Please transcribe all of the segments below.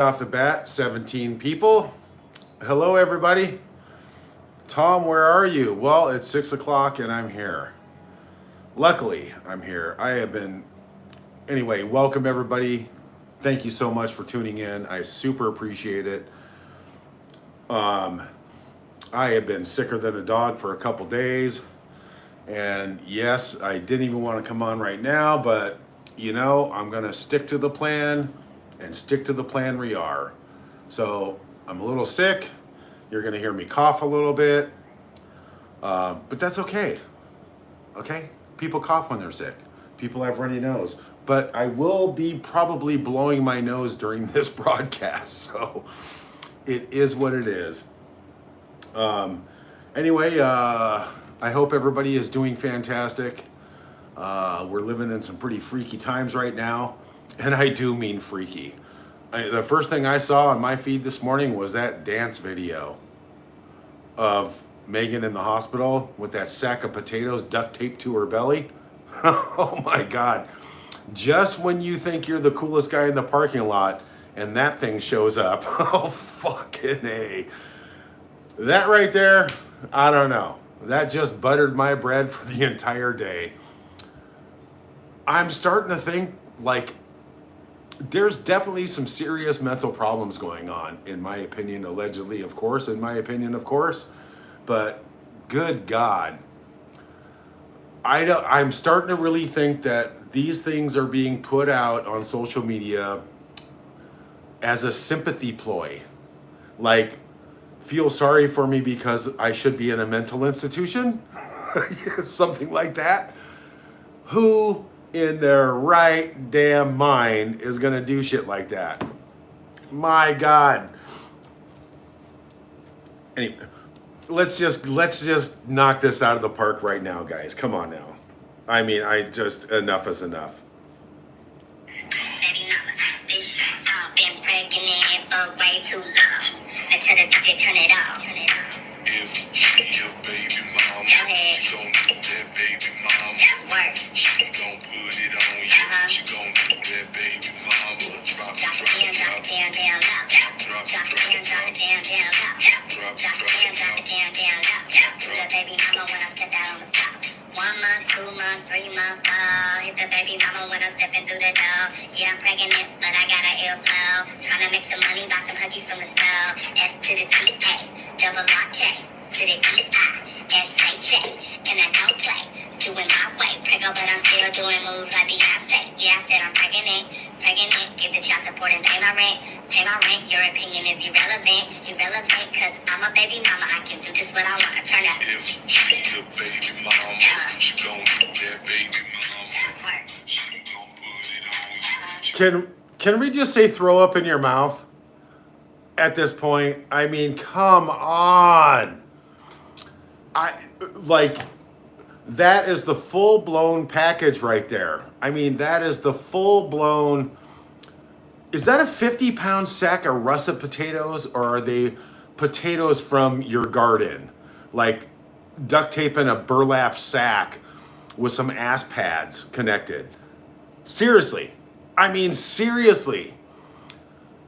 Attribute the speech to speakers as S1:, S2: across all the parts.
S1: Off the bat, 17 people. Hello, everybody. Tom, where are you? Well, it's 6 o'clock and I'm here. Luckily, I'm here. Anyway, welcome everybody. Thank you so much for tuning in. I super appreciate it. I have been sicker than a dog for a couple days. And yes, I didn't even want to come on right now, but I'm going to stick to the plan and stick to the plan we are. So I'm a little sick. You're going to hear me cough a little bit, but that's okay. Okay? People cough when they're sick. People have runny nose. But I will be probably blowing my nose during this broadcast. So it is what it is. Anyway, I hope everybody is doing fantastic. We're living in some pretty freaky times right now. And I do mean freaky. The first thing I saw on my feed this morning was that dance video of Megan in the hospital with that sack of potatoes duct taped to her belly. Oh my God. Just when you think you're the coolest guy in the parking lot and that thing shows up. Oh, fucking A. That right there, I don't know. That just buttered my bread for the entire day. I'm starting to think there's definitely some serious mental problems going on, in my opinion, allegedly, of course, but good God. I'm starting to really think that these things are being put out on social media as a sympathy ploy. Like, feel sorry for me because I should be in a mental institution? Something like that. Who in their right damn mind is gonna do shit like that? My God. Anyway, let's just knock this out of the park right now, guys. Come on now. I mean, enough is enough. Baby mama, this been pregnant for way too long. I tell the DJ turn it off. If your baby mama, she gon' do that baby mama. Work. She gon' put it on you. She gon' do that baby mama. Drop it down, drop it down, drop it down, drop it down, drop it down, do the baby mama when I step out on the top. 1 month, 2 month, 3 month, hit the baby mama when I'm stepping through the door. Yeah, I'm pregnant, but I got an ill flow. Tryna make some money, buy some huggies from the store. S to the T-A, double R-K, to the E-I-S-H-A, and I don't play, doing my way. Preggo, but I'm still doing moves like Beyonce. Yeah, I said I'm pregnant, give the child support and pay my rent. Your opinion is irrelevant, cause I'm a baby mama, I can do just what I want. Turn up. If she's a baby mama, she gon' do that baby mama. She gon' put it on you. Can we just say throw up in your mouth at this point? I mean, come on. That is the full-blown package right there. I mean, that is the full-blown... Is that a 50-pound sack of russet potatoes, or are they potatoes from your garden? Like duct tape in a burlap sack with some ass pads connected. Seriously. I mean, seriously.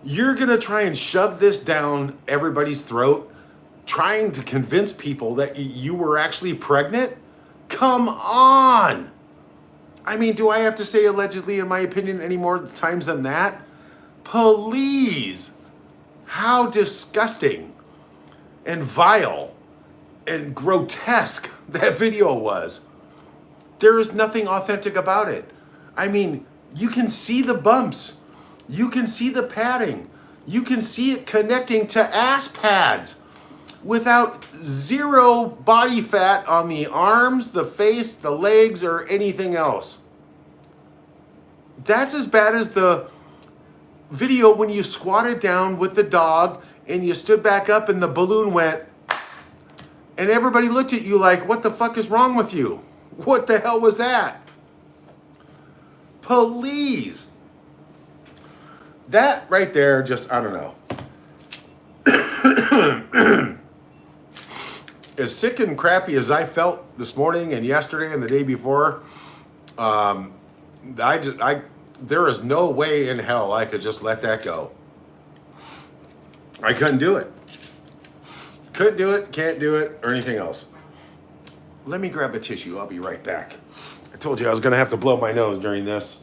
S1: You're going to try and shove this down everybody's throat, trying to convince people that you were actually pregnant? Come on. I mean, do I have to say allegedly, in my opinion, any more times than that? Please. How disgusting and vile and grotesque that video was. There is nothing authentic about it. I mean, you can see the bumps. You can see the padding. You can see it connecting to ass pads without zero body fat on the arms, the face, the legs, or anything else. That's as bad as the video when you squatted down with the dog and you stood back up and the balloon went and everybody looked at you like, what the fuck is wrong with you? What the hell was that? Please. That right there, just, I don't know. As sick and crappy as I felt this morning and yesterday and the day before, there is no way in hell I could just let that go.
S2: I couldn't do it. Couldn't do it, can't do it, or anything else. Let me grab a tissue. I'll be right back. I told you I was going to have to blow my nose during this.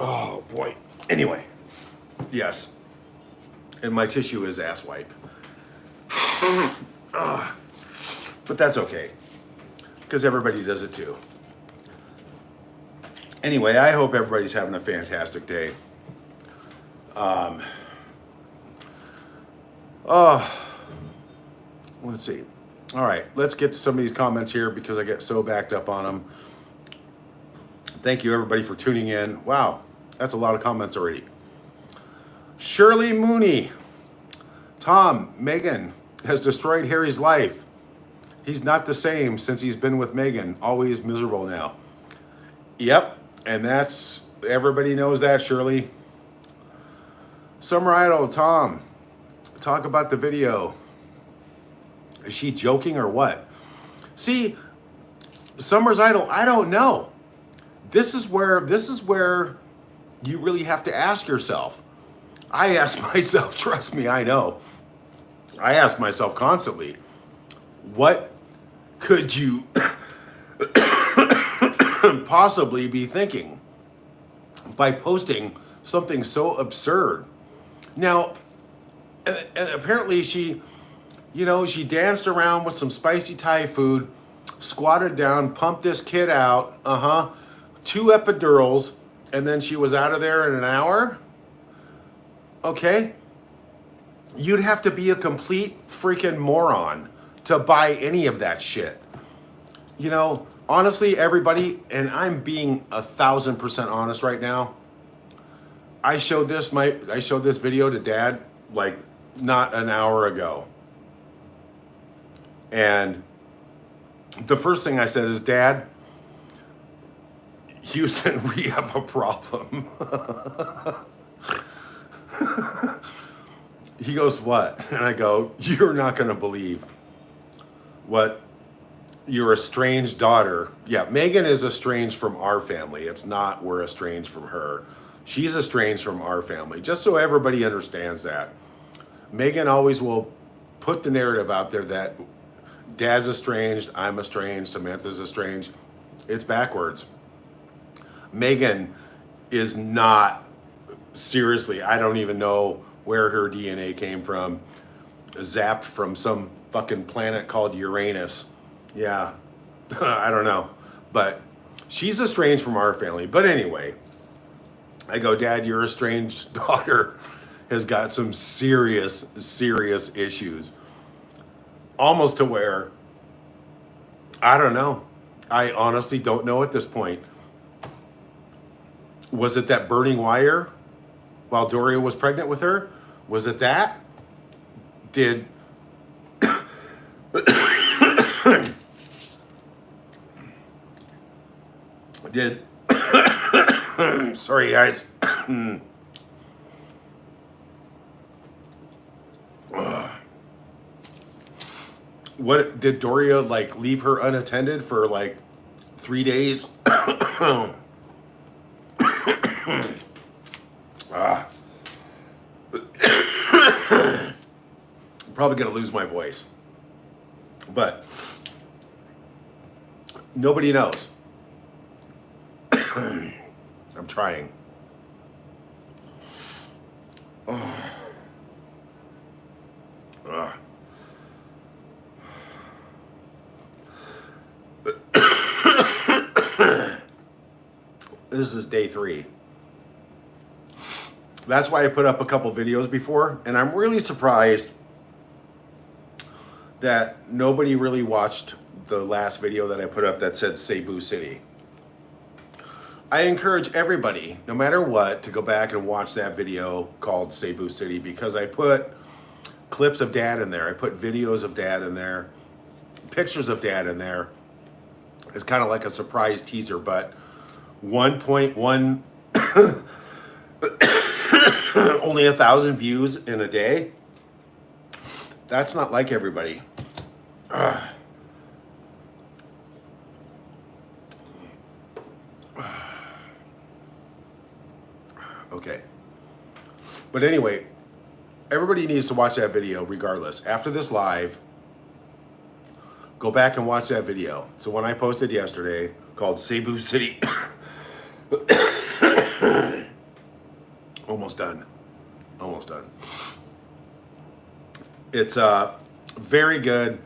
S2: Oh, boy. Anyway, yes. And my tissue is ass wipe. But that's okay, because everybody does it too. Anyway, I hope everybody's having a fantastic day. Let's see. All right, let's get to some of these comments here because I get so backed up on them. Thank you, everybody, for tuning in. Wow, that's a lot of comments already. Shirley Mooney. Tom, Megan has destroyed Harry's life. He's not the same since he's been with Megan. Always miserable now. Yep, and that's, everybody knows that, Shirley. Summer Idol, Tom, talk about the video. Is she joking or what? See, Summer's Idol, I don't know. This is where you really have to ask yourself. I ask myself, trust me, I know. I ask myself constantly, what could you possibly be thinking by posting something so absurd? Now, apparently she danced around with some spicy Thai food, squatted down, pumped this kid out, 2 epidurals, and then she was out of there in an hour? Okay? You'd have to be a complete freaking moron to buy any of that shit. You know, honestly, everybody, and I'm being 1,000% honest right now, I showed this video to Dad like not an hour ago. And the first thing I said is, Dad, Houston, we have a problem. He goes, what? And I go, you're not going to believe what your estranged daughter. Yeah, Megan is estranged from our family. It's not we're estranged from her. She's estranged from our family, just so everybody understands that. Megan always will put the narrative out there that Dad's estranged, I'm estranged, Samantha's estranged. It's backwards. Megan is not, seriously, I don't even know where her DNA came from. Zapped from some fucking planet called Uranus. Yeah, I don't know. But she's estranged from our family. But anyway, I go, Dad, your estranged daughter has got some serious issues. Almost to where, I don't know. I honestly don't know at this point. Was it that burning wire while Doria was pregnant with her? Was it that? Did sorry guys. What did Doria like leave her unattended for like 3 days? Probably gonna lose my voice, but nobody knows. I'm trying. This is day 3. That's why I put up a couple videos before, and I'm really surprised that nobody really watched the last video that I put up that said Cebu City. I encourage everybody, no matter what, to go back and watch that video called Cebu City, because I put clips of Dad in there. I put videos of Dad in there, pictures of Dad in there. It's kind of like a surprise teaser, but 1.1 only 1,000 views in a day. That's not like everybody. But anyway, everybody needs to watch that video regardless. After this live, go back and watch that video. It's the one I posted yesterday called Cebu City. Almost done. Almost done. It's very good.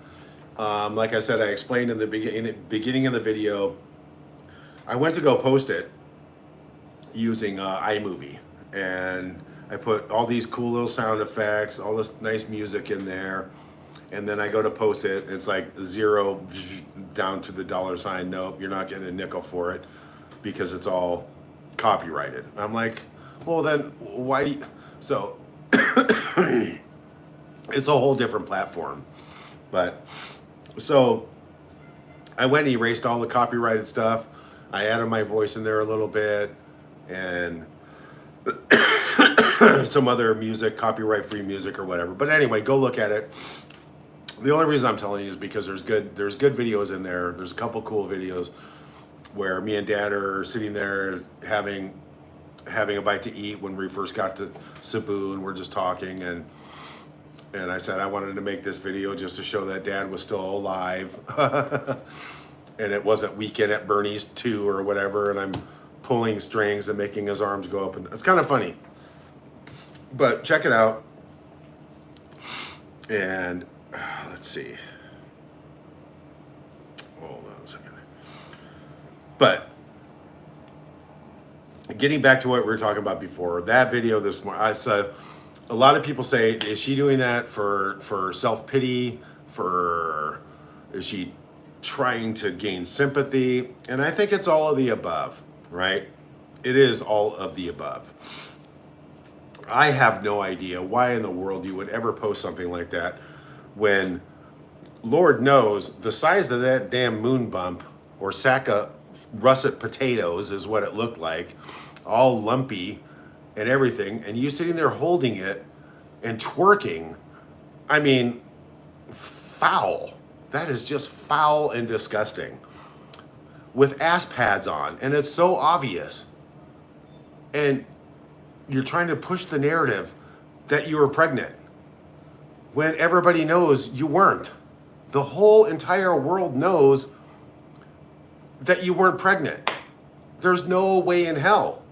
S2: Like I said, I explained in the beginning of the video, I went to go post it using iMovie, and I put all these cool little sound effects, all this nice music in there, and then I go to post it. It's like 0 down to the $sign. Nope, you're not getting a nickel for it because it's all copyrighted. I'm like, well then why do you? So it's a whole different platform. But so I went and erased all the copyrighted stuff. I added my voice in there a little bit and some other music, copyright free music or whatever. But anyway, go look at it. The only reason I'm telling you is because there's good videos in there. There's a couple cool videos where me and Dad are sitting there having a bite to eat when we first got to Cebu, and we're just talking, and I said I wanted to make this video just to show that Dad was still alive. And it wasn't Weekend at Bernie's 2 or whatever, and I'm pulling strings and making his arms go up, and it's kind of funny. But check it out. And let's see. Hold on a second. But getting back to what we were talking about before, that video this morning, I said a lot of people say, is she doing that for self-pity? Is she trying to gain sympathy? And I think it's all of the above, right? It is all of the above. I have no idea why in the world you would ever post something like that when Lord knows the size of that damn moon bump or sack of russet potatoes is what it looked like, all lumpy and everything, and you sitting there holding it and twerking. I mean, foul. That is just foul and disgusting. With ass pads on, and it's so obvious. And you're trying to push the narrative that you were pregnant when everybody knows you weren't. The whole entire world knows that you weren't pregnant. There's no way in hell.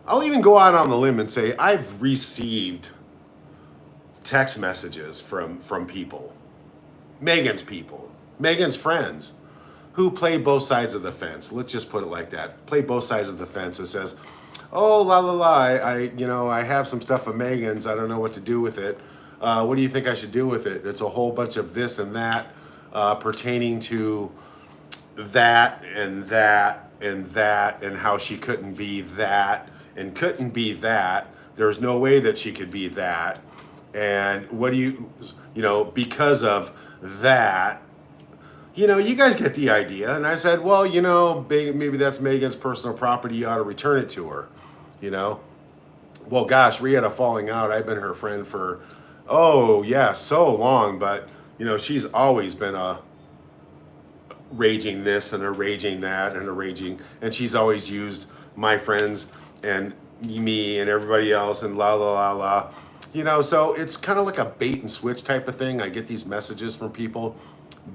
S2: I'll even go out on the limb and say I've received text messages from people, Megan's friends, who play both sides of the fence. Let's just put it like that. Play both sides of the fence. It says, oh, la la la, I have some stuff of Megan's. I don't know what to do with it. What do you think I should do with it? It's a whole bunch of this and that pertaining to that and that and that, and how she couldn't be that and couldn't be that. There's no way that she could be that. And what do you because of that, you guys get the idea. And I said, well, maybe that's Megan's personal property. You ought to return it to her, Well, gosh, we had a falling out. I've been her friend for, so long. But, she's always been a raging this and a raging that and a raging. And she's always used my friends and me and everybody else and la, la, la, la. So it's kind of like a bait and switch type of thing. I get these messages from people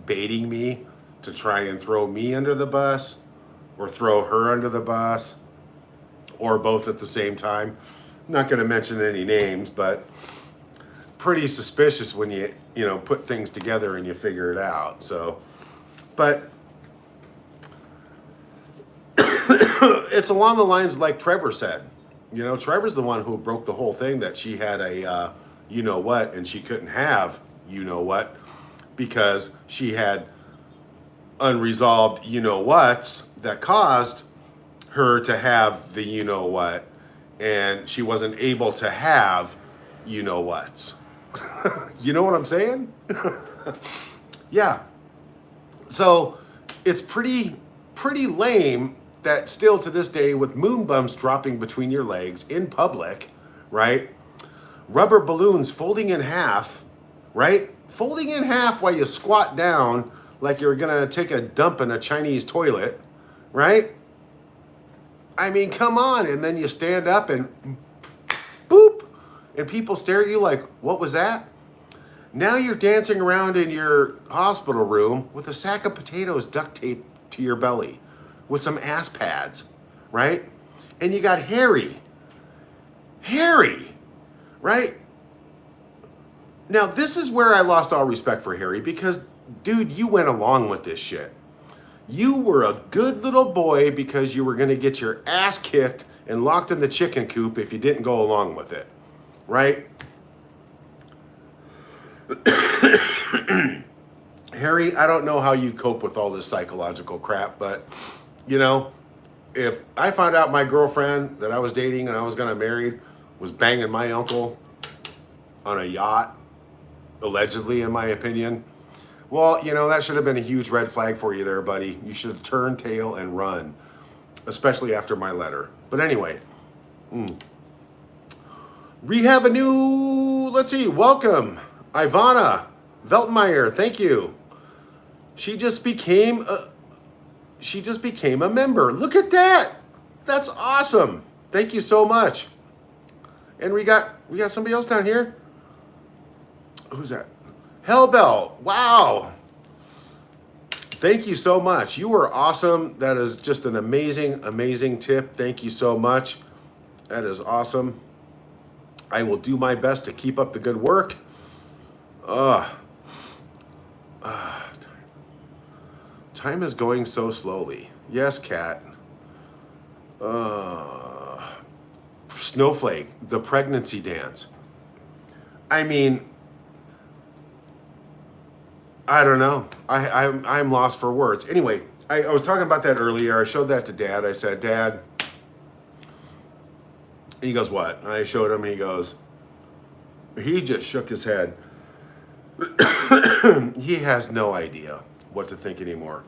S2: baiting me to try and throw me under the bus or throw her under the bus or both at the same time. I'm not going to mention any names, but pretty suspicious when you put things together and you figure it out. So, but it's along the lines like Trevor said. Trevor's the one who broke the whole thing that she had a you-know-what and she couldn't have you-know-what because she had unresolved you-know-whats that caused her to have the you-know-what, and she wasn't able to have you-know-whats. You know what I'm saying? Yeah. So it's pretty lame that still to this day, with moon bumps dropping between your legs in public, right? Rubber balloons folding in half, right? Folding in half while you squat down like you're gonna take a dump in a Chinese toilet, right? I mean, come on. And then you stand up and boop, and people stare at you like, what was that? Now you're dancing around in your hospital room with a sack of potatoes duct taped to your belly with some ass pads, right? And you got Harry, right? Now, this is where I lost all respect for Harry because, dude, you went along with this shit. You were a good little boy because you were going to get your ass kicked and locked in the chicken coop if you didn't go along with it, right? Harry, I don't know how you cope with all this psychological crap, but, you know, if I found out my girlfriend that I was dating and I was going to marry was banging my uncle on a yacht, allegedly, in my opinion, well, you know, that should have been a huge red flag for you there, buddy. You should have turned tail and run, especially after my letter. But anyway, we have a new, let's see, welcome, Ivana Veltmeyer, thank you. She just became a member. Look at that. That's awesome. Thank you so much. And we got somebody else down here. Who's that? Hellbell. Wow. Thank you so much. You were awesome. That is just an amazing tip. Thank you so much. That is awesome. I will do my best to keep up the good work. Time is going so slowly. Yes, Kat. Snowflake, the pregnancy dance. I mean, I don't know. I'm lost for words. Anyway, I was talking about that earlier. I showed that to Dad. I said, Dad. He goes, what? And I showed him. He goes, he just shook his head. He has no idea what to think anymore.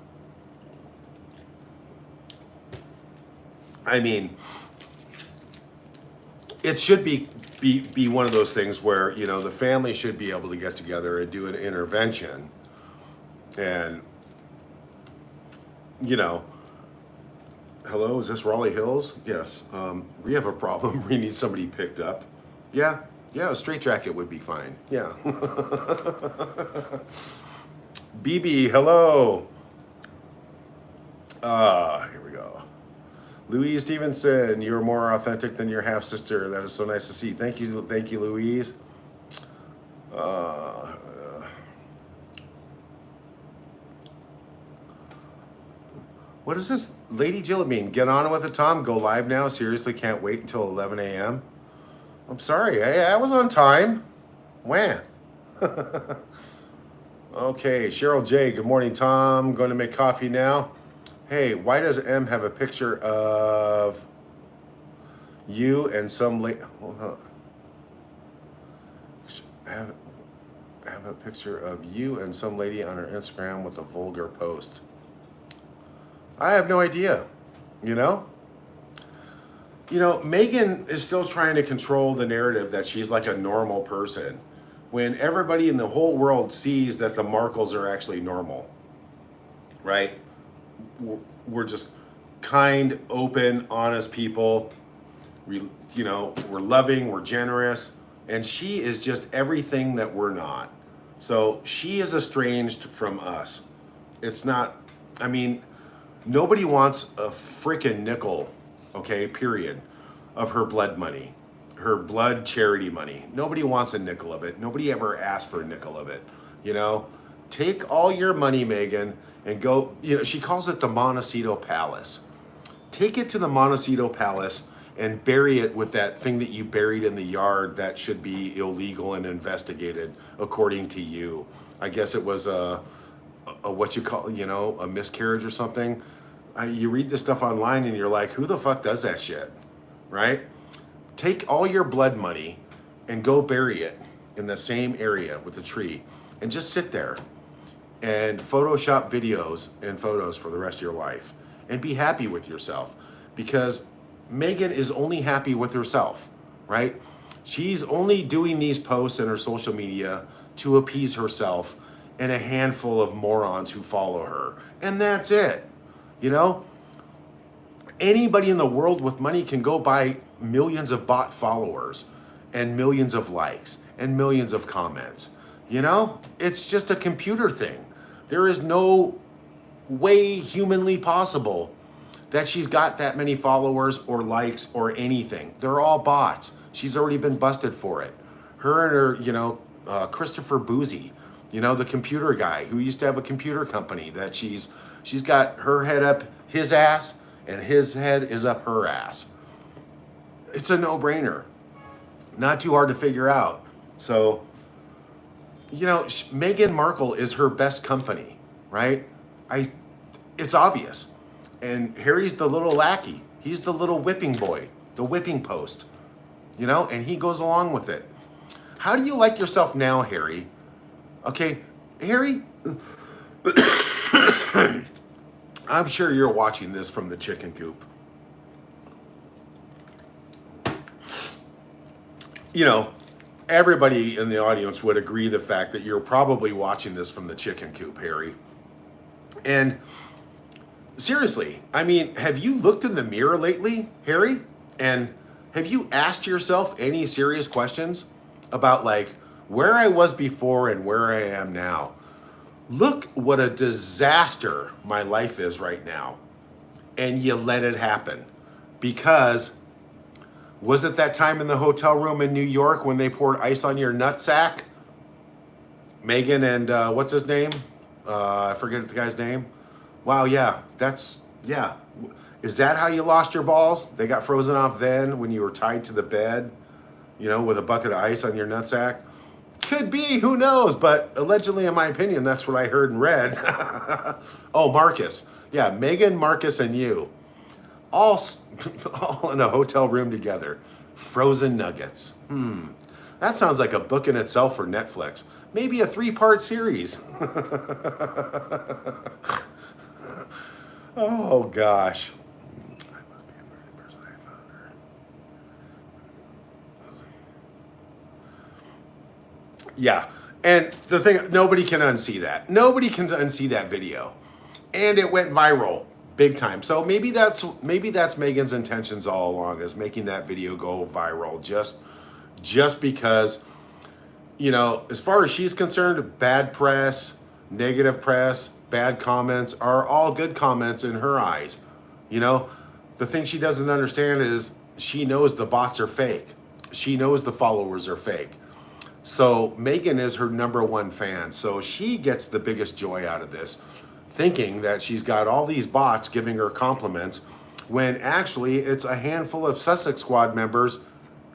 S2: I mean, it should be one of those things where, you know, the family should be able to get together and do an intervention. And, you know, hello, is this Raleigh Hills? Yes. We have a problem. We need somebody picked up. Yeah, a straitjacket would be fine. Yeah. BB, hello. Here we go. Louise Stevenson, you're more authentic than your half sister. That is so nice to see. Thank you, Louise. What does this Lady Jill mean? Get on with it, Tom. Go live now. Seriously, can't wait until 11 a.m. I'm sorry. I was on time. Wah. Okay, Cheryl J. Good morning, Tom. Going to make coffee now. Hey, why does M have a picture of you and some lady? Have a picture of you and some lady on her Instagram with a vulgar post. I have no idea. You know, Megan is still trying to control the narrative that she's like a normal person, when everybody in the whole world sees that the Markles are actually normal, right? We're just kind, open, honest people. We're loving, we're generous, and she is just everything that we're not. So she is estranged from us. It's not, I mean, nobody wants a freaking nickel, okay, period, of her blood money, her blood charity money. Nobody wants a nickel of it. Nobody ever asked for a nickel of it, Take all your money, Megan, and go, she calls it the Montecito Palace. Take it to the Montecito Palace and bury it with that thing that you buried in the yard that should be illegal and investigated, according to you. I guess it was a what you call, a miscarriage or something. You read this stuff online and you're like, who the fuck does that shit, right? Take all your blood money and go bury it in the same area with the tree and just sit there and Photoshop videos and photos for the rest of your life and be happy with yourself, because Megan is only happy with herself, right? She's only doing these posts in her social media to appease herself and a handful of morons who follow her. And that's it, Anybody in the world with money can go buy millions of bot followers and millions of likes and millions of comments. You know, it's just a computer thing. There is no way humanly possible that she's got that many followers or likes or anything. They're all bots. She's already been busted for it. Her and her, Christopher Boozy, the computer guy who used to have a computer company, that she's got her head up his ass and his head is up her ass. It's a no-brainer. Not too hard to figure out. So, Meghan Markle is her best company, right? It's obvious. And Harry's the little lackey. He's the little whipping boy, the whipping post, and he goes along with it. How do you like yourself now, Harry? Okay, Harry, I'm sure you're watching this from the chicken coop. Everybody in the audience would agree the fact that you're probably watching this from the chicken coop, Harry. And seriously, have you looked in the mirror lately, Harry? And have you asked yourself any serious questions about where I was before and where I am now? Look what a disaster my life is right now. And you let it happen. Because was it that time in the hotel room in New York when they poured ice on your nutsack? Meghan and what's his name? I forget the guy's name. Wow, yeah, yeah. Is that how you lost your balls? They got frozen off then when you were tied to the bed, with a bucket of ice on your nutsack? Could be, who knows? But allegedly, in my opinion, that's what I heard and read. Oh, Marcus. Yeah, Meghan, Marcus, and you. All in a hotel room together. Frozen nuggets. That sounds like a book in itself for Netflix. Maybe a 3-part series. Oh, gosh. I must be a very person I found her. Yeah. And the thing, nobody can unsee that. Nobody can unsee that video. And it went viral big time. So maybe that's Meghan's intentions all along, is making that video go viral just because, as far as she's concerned, bad press, negative press, bad comments are all good comments in her eyes. The thing she doesn't understand is she knows the bots are fake. She knows the followers are fake. So Meghan is her number one fan. So she gets the biggest joy out of this, thinking that she's got all these bots giving her compliments, when actually it's a handful of Sussex Squad members,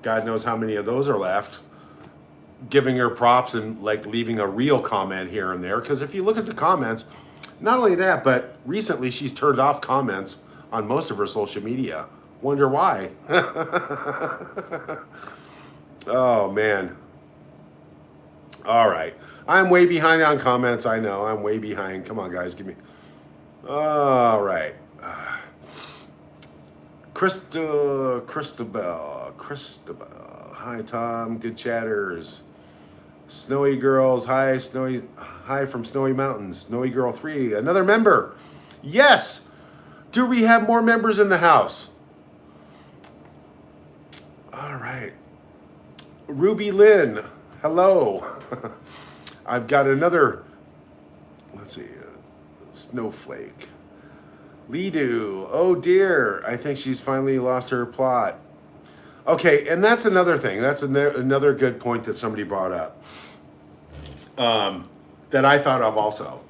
S2: God knows how many of those are left, giving her props and leaving a real comment here and there. Because if you look at the comments, not only that, but recently she's turned off comments on most of her social media. Wonder why? Oh, man. All right. I'm way behind on comments. I know. I'm way behind. Come on, guys. Give me. All right. Christabel. Hi, Tom. Good chatters. Snowy Girls. Hi, Snowy. Hi from Snowy Mountains. Snowy Girl 3. Another member. Yes. Do we have more members in the house? All right. Ruby Lynn. Hello. I've got another, let's see, Snowflake. Lidu, oh dear, I think she's finally lost her plot. Okay, and that's another thing. That's another good point that somebody brought up, that I thought of also.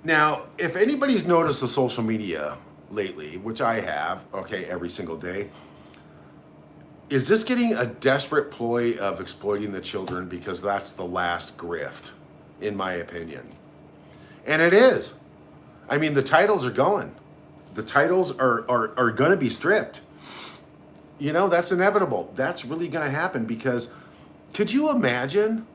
S2: Now, if anybody's noticed the social media lately, which I have, okay, every single day, is this getting a desperate ploy of exploiting the children? Because that's the last grift, in my opinion. And it is. The titles are going. The titles are going to be stripped. That's inevitable. That's really going to happen, because could you imagine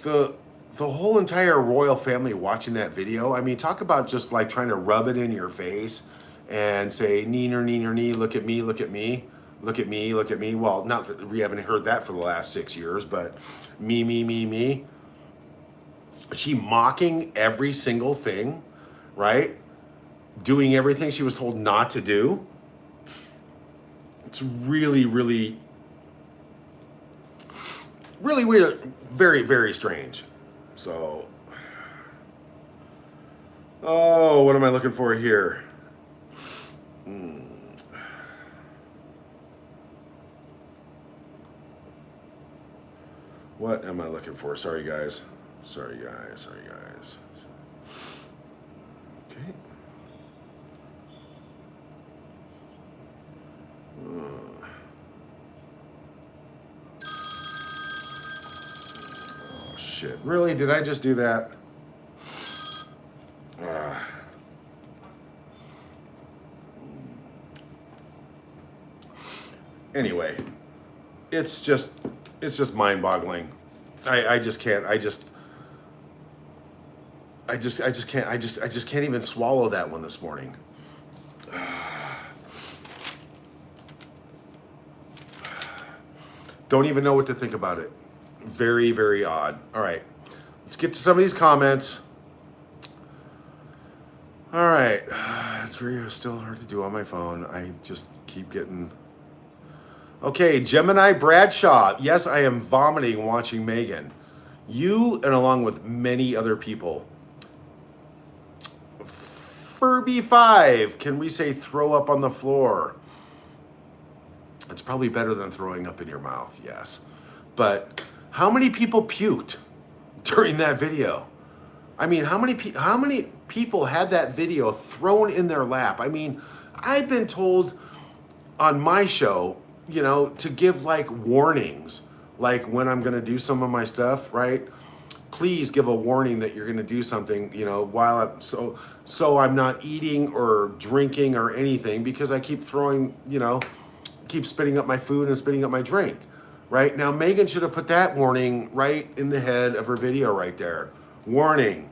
S2: the whole entire royal family watching that video? Talk about just trying to rub it in your face and say, neener, neener, nee, look at me, look at me. Look at me, look at me. Well, not that we haven't heard that for the last 6 years, but me, me, me, me. She mocking every single thing, right? doing everything she was told not to do. It's really, really, really weird, very, very strange. So, oh, what am I looking for here? What am I looking for? Sorry, guys. Sorry, guys. Sorry, guys. Okay. Oh, shit. Really? Did I just do that? Anyway, it's just mind-boggling. I just can't. I just can't even swallow that one this morning. Don't even know what to think about it. Very, very odd. All right, let's get to some of these comments. All right, it's still hard to do on my phone. I just keep getting. Okay, Gemini Bradshaw. Yes, I am vomiting watching Megan. You, and along with many other people. Furby5, can we say throw up on the floor? It's probably better than throwing up in your mouth, yes. But how many people puked during that video? I mean, how many people had that video thrown in their lap? I mean, I've been told on my show, you know, to give like warnings, like when I'm gonna do some of my stuff, right? Please give a warning that you're gonna do something, you know, while I'm so I'm not eating or drinking or anything, because I keep throwing, you know, keep spitting up my food and spitting up my drink, right? Now Megan should have put that warning right in the head of her video right there. Warning.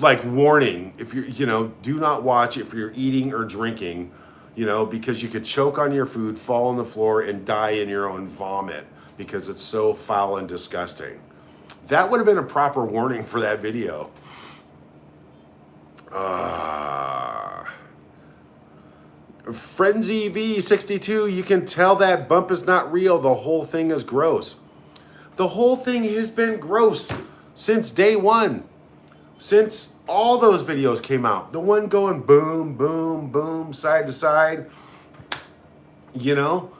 S2: Like warning, if you're, you know, do not watch if you're eating or drinking, you know, because you could choke on your food, fall on the floor, and die in your own vomit because it's so foul and disgusting. That would have been a proper warning for that video. Frenzy V62, you can tell that bump is not real. The whole thing is gross. The whole thing has been gross since day one. Since all those videos came out. The one going boom, boom, boom, side to side. You know?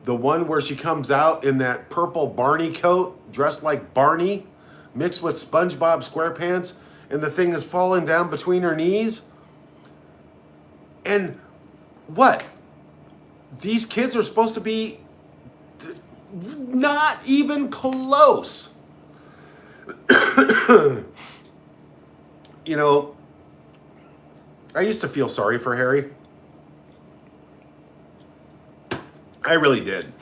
S2: The one where she comes out in that purple Barney coat, dressed like Barney, mixed with SpongeBob SquarePants, and the thing is falling down between her knees. And what? These kids are supposed to be not even close. You know, I used to feel sorry for Harry. I really did.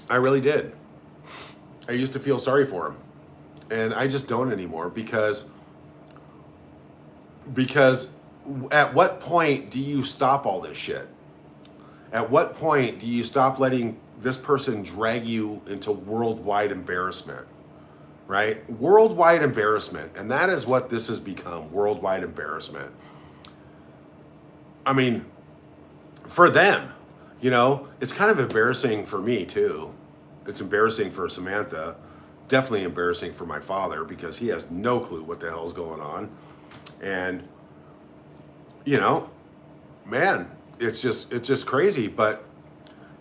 S2: I really did. I used to feel sorry for him. And I just don't anymore because at what point do you stop all this shit? At what point do you stop letting this person drag you into worldwide embarrassment? Right? Worldwide embarrassment. And that is what this has become, worldwide embarrassment. I mean, for them, you know, it's kind of embarrassing for me too. It's embarrassing for Samantha. Definitely embarrassing for my father because he has no clue what the hell is going on. And, you know, man, it's just crazy. But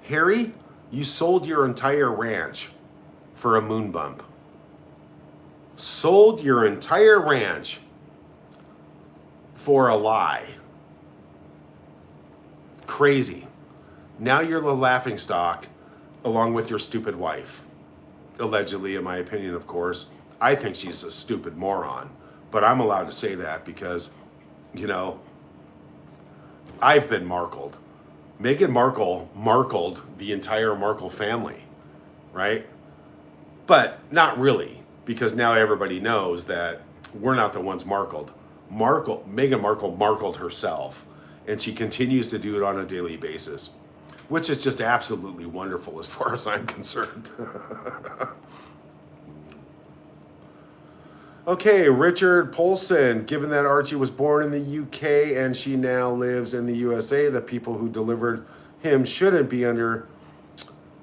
S2: Harry, you sold your entire ranch for a moon bump. Sold your entire ranch for a lie. Crazy. Now you're the laughingstock along with your stupid wife. Allegedly, in my opinion, of course. I think she's a stupid moron. But I'm allowed to say that because, you know, I've been Markled. Meghan Markle Markled the entire Markle family, right? But not really, because now everybody knows that we're not the ones Markled. Meghan Markle Markled herself, and she continues to do it on a daily basis, which is just absolutely wonderful as far as I'm concerned. Okay, Richard Polson. Given that Archie was born in the UK and she now lives in the USA, the people who delivered him shouldn't be under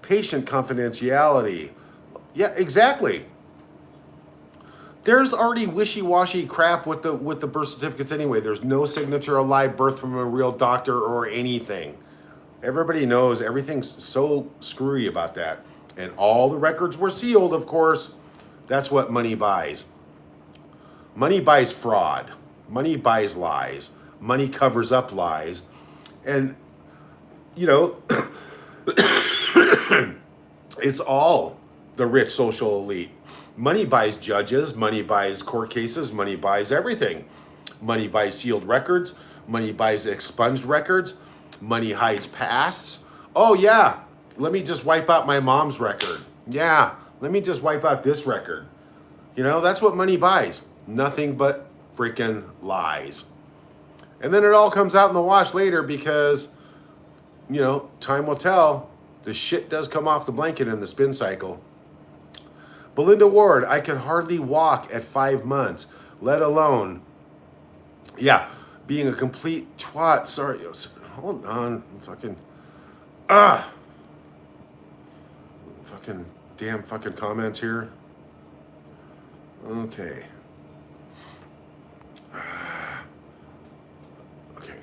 S2: patient confidentiality. Yeah, exactly. There's already wishy-washy crap with the birth certificates anyway. There's no signature of live birth from a real doctor or anything. Everybody knows everything's so screwy about that. And all the records were sealed, of course. That's what money buys. Money buys fraud. Money buys lies. Money covers up lies. And, you know, it's all the rich social elite. Money buys judges. Money buys court cases. Money buys everything. Money buys sealed records. Money buys expunged records. Money hides pasts. Oh, yeah, let me just wipe out my mom's record. Yeah, let me just wipe out this record. You know, that's what money buys. Nothing but freaking lies. And then it all comes out in the wash later because, you know, time will tell. The shit does come off the blanket in the spin cycle. Belinda Ward, I could hardly walk at 5 months, let alone, yeah, being a complete twat. Sorry, hold on, fucking damn fucking comments here. Okay. Okay.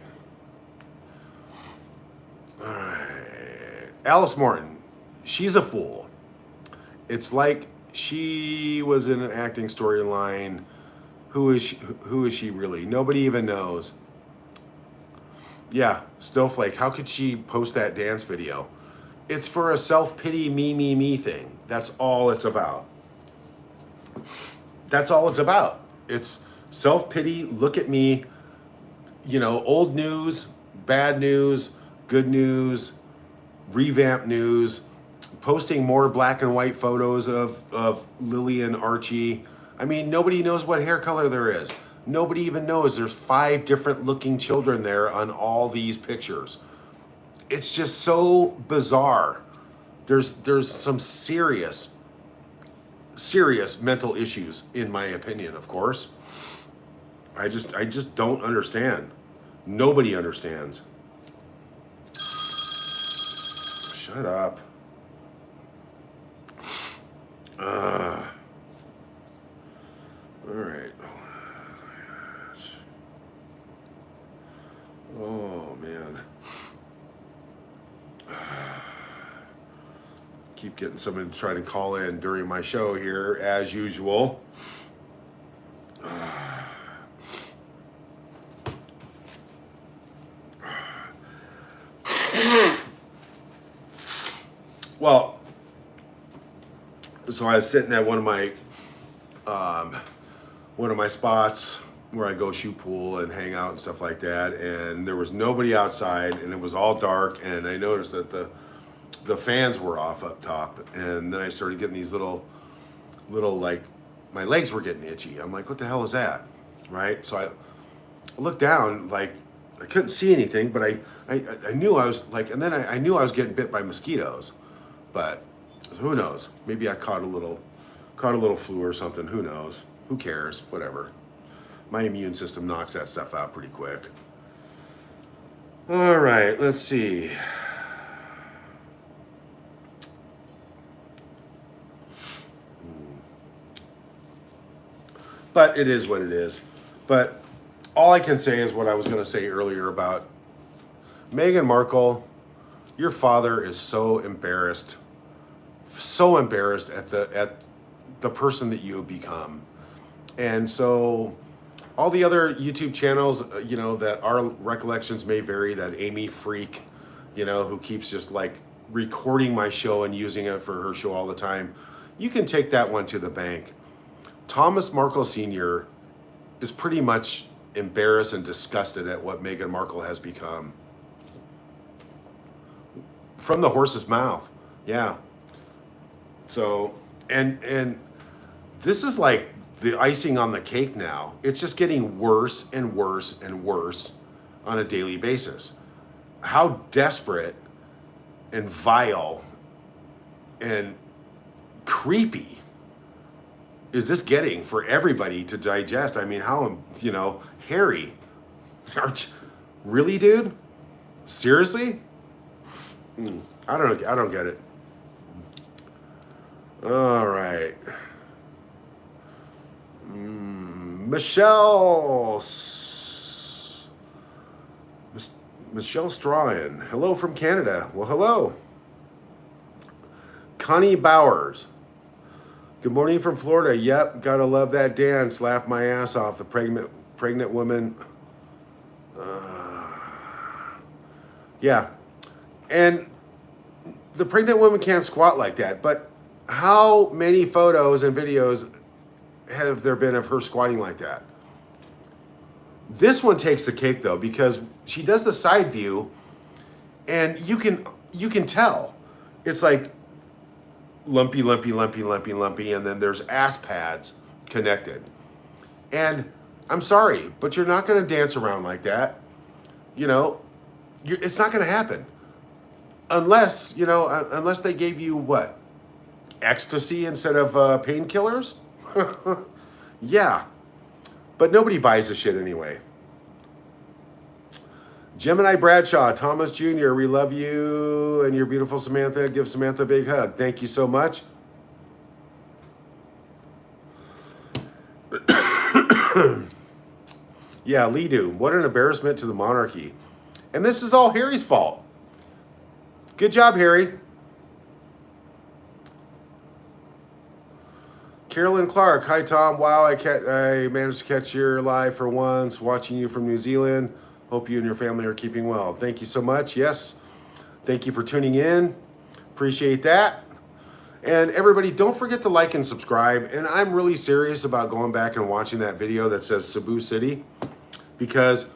S2: All right. Alice Morton, she's a fool. It's like she was in an acting storyline. Who is she really? Nobody even knows. Yeah, Snowflake, how could she post that dance video? It's for a self-pity me thing. That's all it's about. That's all it's about. It's self-pity, look at me, you know, old news, bad news, good news, revamped news, posting more black and white photos of Lily and Archie. I mean, nobody knows what hair color there is. Nobody even knows there's 5 different looking children there on all these pictures. It's just so bizarre. There's some serious mental issues, in my opinion, of course. I just don't understand. Nobody understands. Shut up. All right. Oh, man. Keep getting someone to try to call in during my show here, as usual. Well, so I was sitting at one of my spots where I go shoot pool and hang out and stuff like that, and there was nobody outside, and it was all dark, and I noticed that the fans were off up top, and then I started getting these little like, my legs were getting itchy. I'm like, what the hell is that, right? So I looked down, like, I couldn't see anything, but I knew I was like, and then I knew I was getting bit by mosquitoes, but who knows? Maybe I caught a little flu or something. Who knows? Who cares? Whatever. My immune system knocks that stuff out pretty quick. All right, let's see. But it is what it is. But all I can say is what I was going to say earlier about Meghan Markle. Your father is so embarrassed at the person that you have become. And so all the other YouTube channels, you know, that our recollections may vary, that Amy Freak, you know, who keeps just like recording my show and using it for her show all the time, you can take that one to the bank. Thomas Markle Sr. is pretty much embarrassed and disgusted at what Meghan Markle has become. From the horse's mouth. Yeah. So, and this is like the icing on the cake now. It's just getting worse and worse and worse on a daily basis. How desperate and vile and creepy is this getting for everybody to digest? I mean, how, Harry, aren't really, dude? Seriously? I don't get it. All right. Michelle Strahan. Hello from Canada. Well, hello. Connie Bowers. Good morning from Florida. Yep, gotta love that dance. Laugh my ass off. The pregnant woman. Yeah. And the pregnant woman can't squat like that. But how many photos and videos have there been of her squatting like that? This one takes the cake though, because she does the side view and you can tell. It's like lumpy, and then there's ass pads connected. And I'm sorry, but you're not going to dance around like that. It's not going to happen. Unless they gave you what? Ecstasy instead of painkillers? Yeah. But nobody buys the shit anyway. Gemini Bradshaw, Thomas Jr., we love you and your beautiful Samantha. Give Samantha a big hug. Thank you so much. Yeah, Lidu, what an embarrassment to the monarchy. And this is all Harry's fault. Good job, Harry. Carolyn Clark, hi Tom. Wow, I managed to catch your live for once, watching you from New Zealand. Hope you and your family are keeping well. Thank you so much. Yes, thank you for tuning in. Appreciate that. And everybody, don't forget to like and subscribe. And I'm really serious about going back and watching that video that says Cebu City, because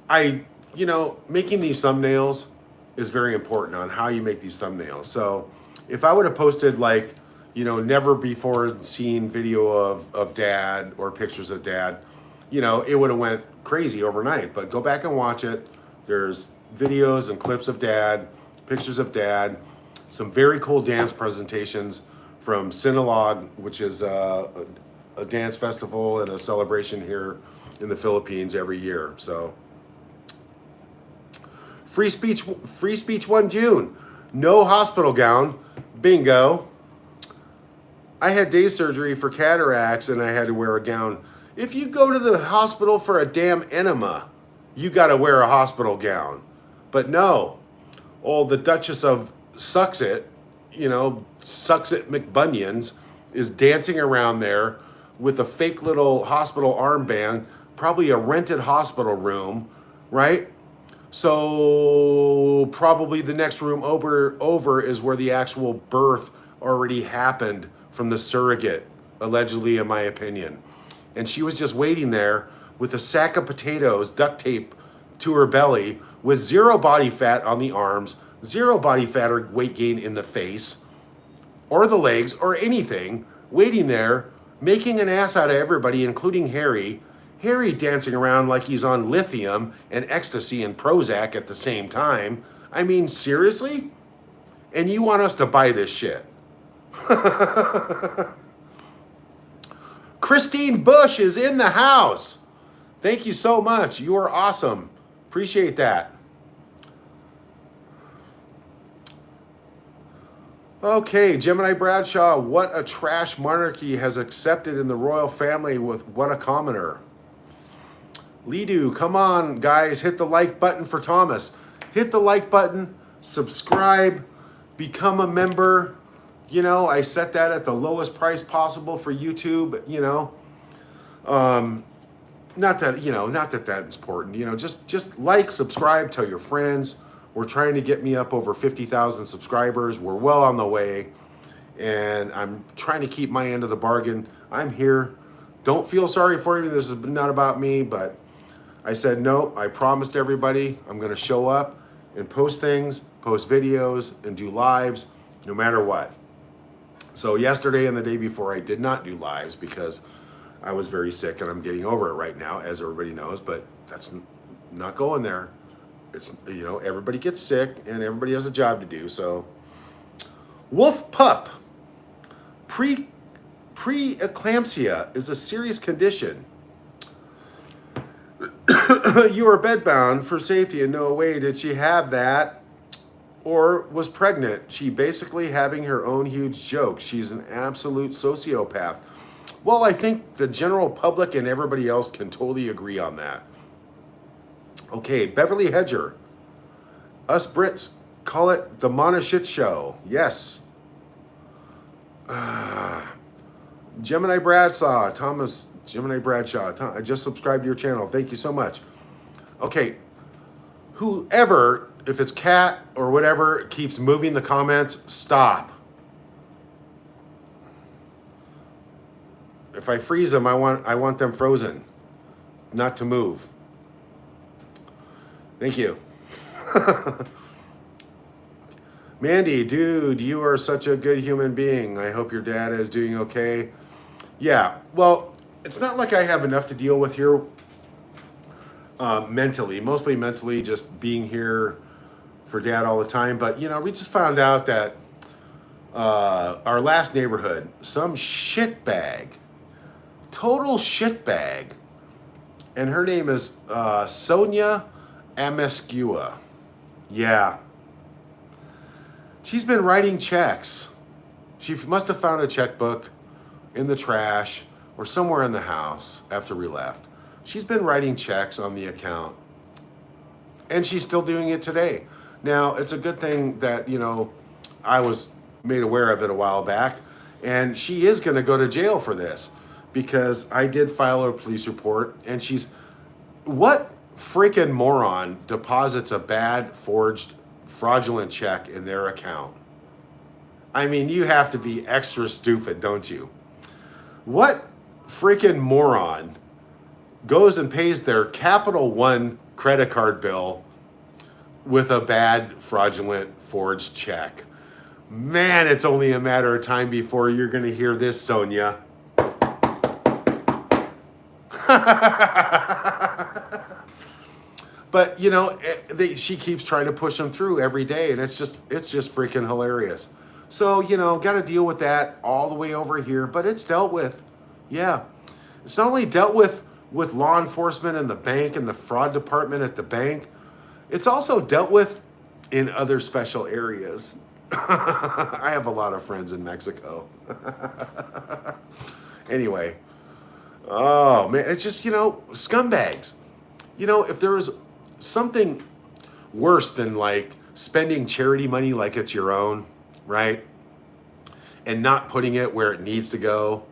S2: making these thumbnails is very important on how you make these thumbnails. So if I would have posted never before seen video of dad or pictures of dad, it would have went crazy overnight. But go back and watch it. There's videos and clips of dad, pictures of dad, some very cool dance presentations from Sinulog, which is a dance festival and a celebration here in the Philippines every year. So free speech 1 June. No hospital gown. Bingo. I had day surgery for cataracts and I had to wear a gown. If you go to the hospital for a damn enema, you got to wear a hospital gown. But no, the Duchess of Sucksit McBunions is dancing around there with a fake little hospital armband, probably a rented hospital room, right? So probably the next room over is where the actual birth already happened from the surrogate, allegedly, in my opinion. And she was just waiting there with a sack of potatoes duct tape to her belly with zero body fat on the arms, zero body fat or weight gain in the face or the legs or anything, waiting there, making an ass out of everybody, including Harry. Harry dancing around like he's on lithium and ecstasy and Prozac at the same time. I mean, seriously? And you want us to buy this shit? Christine Bush is in the house. Thank you so much. You are awesome. Appreciate that. Okay, Gemini Bradshaw, what a trash monarchy has accepted in the royal family with what a commoner. Lidu, come on, guys, hit the like button for Thomas. Hit the like button, subscribe, become a member. I set that at the lowest price possible for YouTube, not that that's important, just like, subscribe, tell your friends. We're trying to get me up over 50,000 subscribers. We're well on the way, and I'm trying to keep my end of the bargain. I'm here. Don't feel sorry for me. This is not about me, but I said, no, I promised everybody I'm going to show up and post things, post videos, and do lives no matter what. So yesterday and the day before, I did not do lives because I was very sick and I'm getting over it right now, as everybody knows, but that's not going there. It's, everybody gets sick and everybody has a job to do. So Wolf Pup, Preeclampsia is a serious condition. You are bedbound for safety, and no way did she have that or was pregnant. She basically having her own huge joke. She's an absolute sociopath. Well, I think the general public and everybody else can totally agree on that. Okay, Beverly Hedger. Us Brits call it the Mana Shit Show. Yes. Gemini Bradshaw, Thomas, Gemini Bradshaw. I just subscribed to your channel. Thank you so much. Okay, whoever, if it's Cat or whatever, keeps moving the comments, stop. If I freeze them, I want them frozen, not to move. Thank you. Mandy, dude, you are such a good human being. I hope your dad is doing okay. Yeah, well, it's not like I have enough to deal with here mentally, mostly mentally, just being here for dad all the time. But, you know, we just found out that our last neighborhood, some shitbag, total shitbag, and her name is Sonia Amescua. Yeah. She's been writing checks. She must have found a checkbook in the trash or somewhere in the house after we left. She's been writing checks on the account. And she's still doing it today. Now, it's a good thing that, you know, I was made aware of it a while back. And she is going to go to jail for this because I did file a police report. And she's... What freaking moron deposits a bad, forged, fraudulent check in their account? I mean, you have to be extra stupid, don't you? What freaking moron goes and pays their Capital One credit card bill with a bad, fraudulent, forged check? Man, it's only a matter of time before you're going to hear this, Sonia. But, you know, she keeps trying to push them through every day, and it's just freaking hilarious. So, you know, got to deal with that all the way over here, but it's dealt with. Yeah. It's not only dealt with law enforcement and the bank and the fraud department at the bank, it's also dealt with in other special areas. I have a lot of friends in Mexico. Anyway. Oh, man, it's just, you know, scumbags. You know, if there was something worse than like spending charity money like it's your own, right? And not putting it where it needs to go,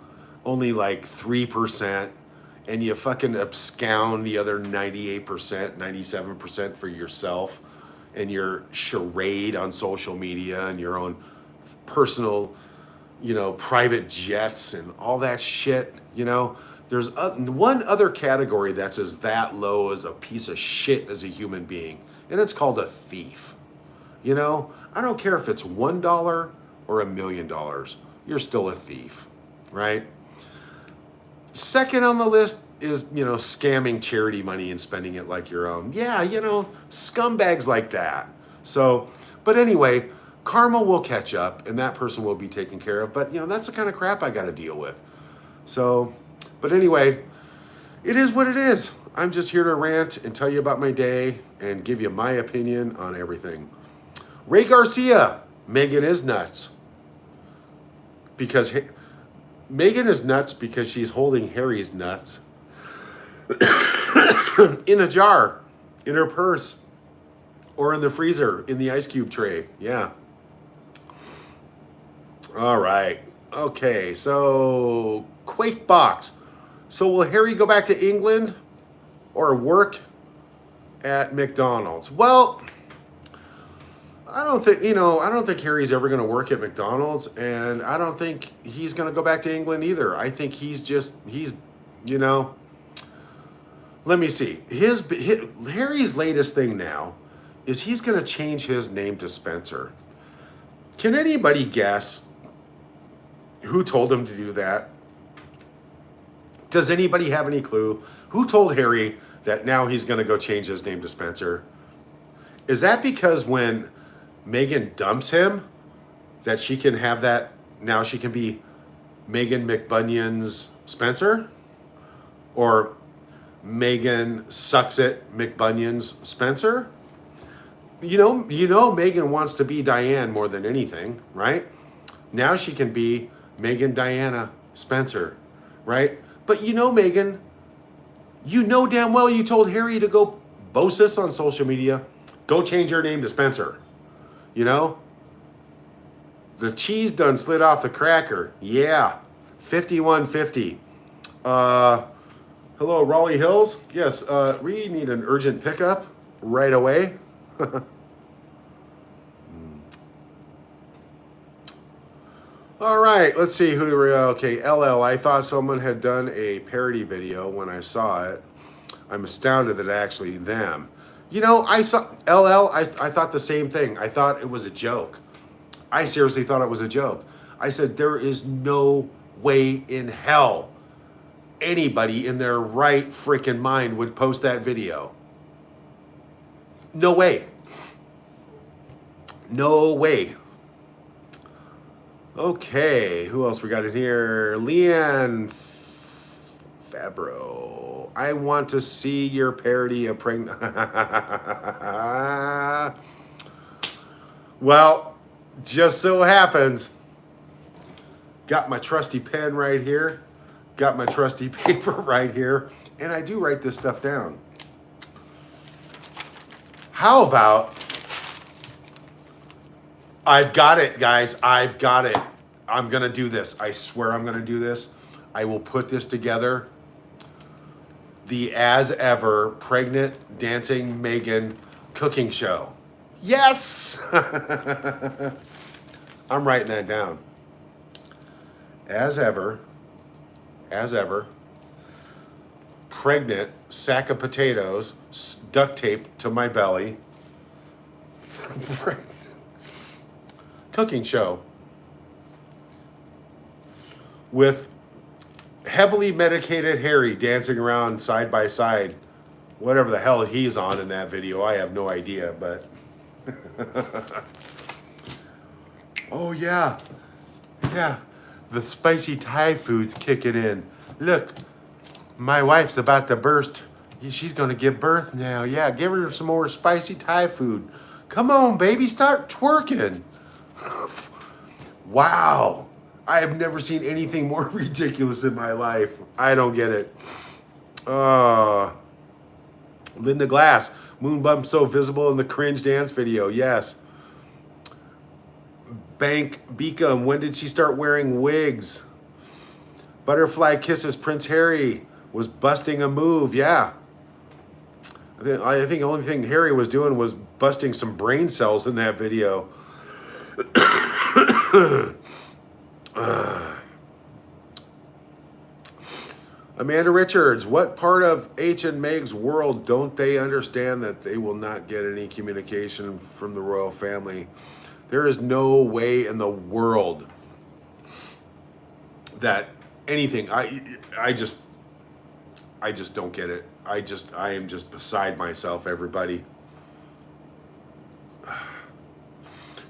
S2: only like 3%, and you fucking abscond the other 98%, 97% for yourself and your charade on social media and your own personal, you know, private jets and all that shit, you know? There's one other category that's as that low as a piece of shit as a human being, and it's called a thief. You know, I don't care if it's $1 or $1 million, you're still a thief, right? Second on the list is, you know, scamming charity money and spending it like your own. Yeah, you know, scumbags like that. So, but anyway, karma will catch up and that person will be taken care of. But, you know, that's the kind of crap I got to deal with. So, but anyway, it is what it is. I'm just here to rant and tell you about my day and give you my opinion on everything. Ray Garcia, Megan is nuts. Because Megan is nuts because she's holding Harry's nuts in a jar, in her purse, or in the freezer, in the ice cube tray. Yeah. All right. Okay, so Quake Box. So will Harry go back to England or work at McDonald's? Well, I don't think Harry's ever going to work at McDonald's, and I don't think he's going to go back to England either. I think he's you know, let me see. Harry's latest thing now is he's going to change his name to Spencer. Can anybody guess who told him to do that? Does anybody have any clue? Who told Harry that now he's going to go change his name to Spencer? Is that because when Meghan dumps him, that she can have that, now she can be Megan McBunion's Spencer, or Megan sucks it McBunion's Spencer. You know Megan wants to be Diane more than anything, right? Now she can be Megan Diana Spencer, right? But Megan, you know damn well you told Harry to go boast this on social media. Go change your name to Spencer. The cheese done slid off the cracker. Yeah. 5150. Hello, Raleigh Hills. Yes, we need an urgent pickup right away. All right, let's see. Who do we... Okay, LL. I thought someone had done a parody video when I saw it. I'm astounded that actually them. I saw LL. I thought the same thing. I thought it was a joke. I seriously thought it was a joke. I said, there is no way in hell anybody in their right freaking mind would post that video. No way. No way. Okay, who else we got in here? Leanne Fabro. I want to see your parody of pregnant. Well, just so happens, got my trusty pen right here, got my trusty paper right here, and I do write this stuff down. How about, I've got it, guys, I've got it. I'm gonna do this. I swear I'm gonna do this. I will put this together. The As Ever Pregnant Dancing Megan cooking show. Yes! I'm writing that down. As ever, pregnant sack of potatoes, duct tape to my belly. Cooking show with heavily medicated Harry dancing around side by side. Whatever the hell he's on in that video, I have no idea, but... Oh, yeah. Yeah. The spicy Thai food's kicking in. Look, my wife's about to burst. She's going to give birth now. Yeah, give her some more spicy Thai food. Come on, baby, start twerking. Wow. I have never seen anything more ridiculous in my life. I don't get it. Linda Glass. Moon bump so visible in the cringe dance video. Yes. Bank Beacom. When did she start wearing wigs? Butterfly Kisses. Prince Harry was busting a move. Yeah. I think the only thing Harry was doing was busting some brain cells in that video. Amanda Richards, what part of H and Meg's world don't they understand that they will not get any communication from the royal family? There is no way in the world that anything, I just don't get it. I am just beside myself, everybody.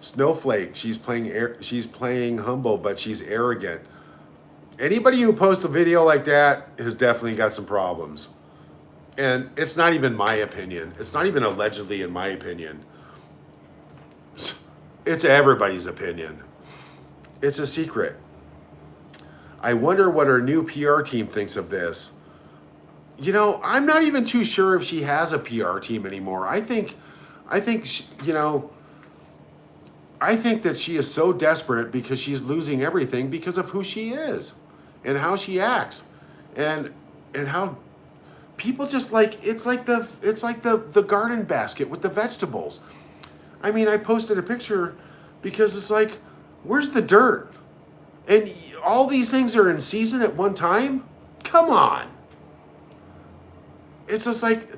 S2: Snowflake, she's playing humble, but she's arrogant. Anybody who posts a video like that has definitely got some problems. And it's not even my opinion. It's not even allegedly in my opinion. It's everybody's opinion. It's a secret. I wonder what her new PR team thinks of this. I'm not even too sure if she has a PR team anymore. I think that she is so desperate because she's losing everything because of who she is and how she acts and how people just it's like the garden basket with the vegetables. I mean, I posted a picture because it's like, where's the dirt? And all these things are in season at one time? Come on. It's just like,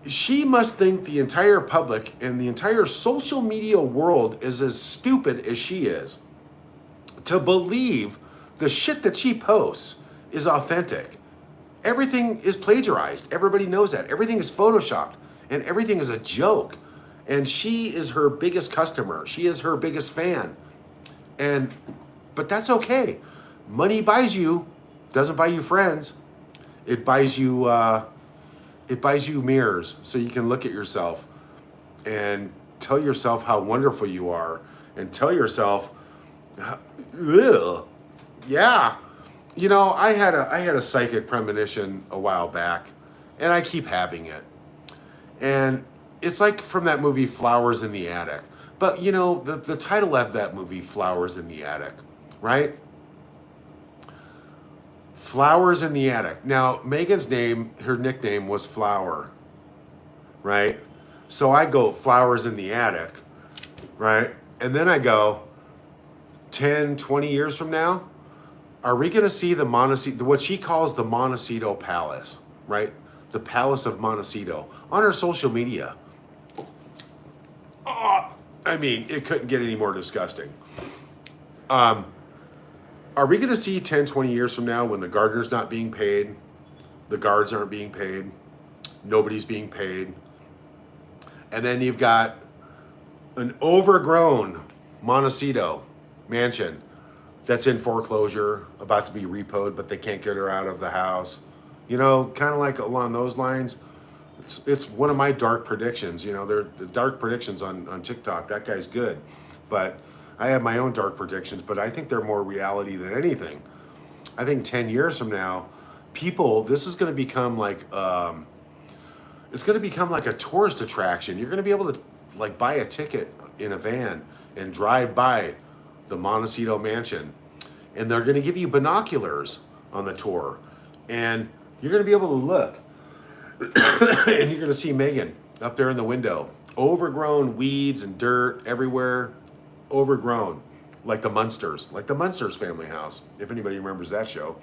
S2: she must think the entire public and the entire social media world is as stupid as she is to believe the shit that she posts is authentic. Everything is plagiarized. Everybody knows that. Everything is photoshopped and everything is a joke. And she is her biggest customer. She is her biggest fan. But that's okay, Money buys you, doesn't buy you friends. It buys you mirrors so you can look at yourself and tell yourself how wonderful you are, and tell yourself, ugh, yeah. You know, I had a psychic premonition a while back, and I keep having it. And it's like from that movie Flowers in the Attic. But you know, the title of that movie, Flowers in the Attic, right? Flowers in the Attic. Now, Megan's name, her nickname was Flower, right? So I go Flowers in the Attic, right? And then I go 10, 20 years from now, are we going to see the Montecito, what she calls the Montecito Palace, right? The Palace of Montecito on her social media. Oh, I mean, it couldn't get any more disgusting. Are we going to see 10, 20 years from now when the gardener's not being paid, the guards aren't being paid, nobody's being paid, and then you've got an overgrown Montecito mansion that's in foreclosure, about to be repoed, but they can't get her out of the house? You know, kind of like along those lines. It's one of my dark predictions. You know, they're the dark predictions on TikTok. That guy's good, but I have my own dark predictions. But I think they're more reality than anything. I think 10 years from now, this is going to become like it's going to become like a tourist attraction. You're going to be able to like buy a ticket in a van and drive by the Montecito mansion, and they're going to give you binoculars on the tour, and you're going to be able to look, and you're going to see Megan up there in the window, overgrown weeds and dirt everywhere, overgrown, like the Munsters family house, if anybody remembers that show.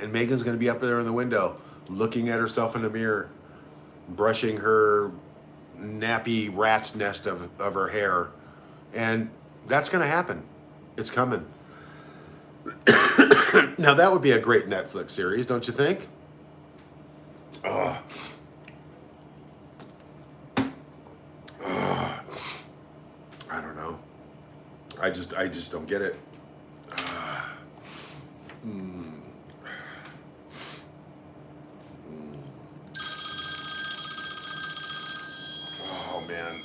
S2: And Megan's going to be up there in the window, looking at herself in the mirror, brushing her nappy rat's nest of her hair, and that's going to happen. It's coming. Now, that would be a great Netflix series, don't you think? Oh. Oh. I don't know. I just don't get it. Oh, man.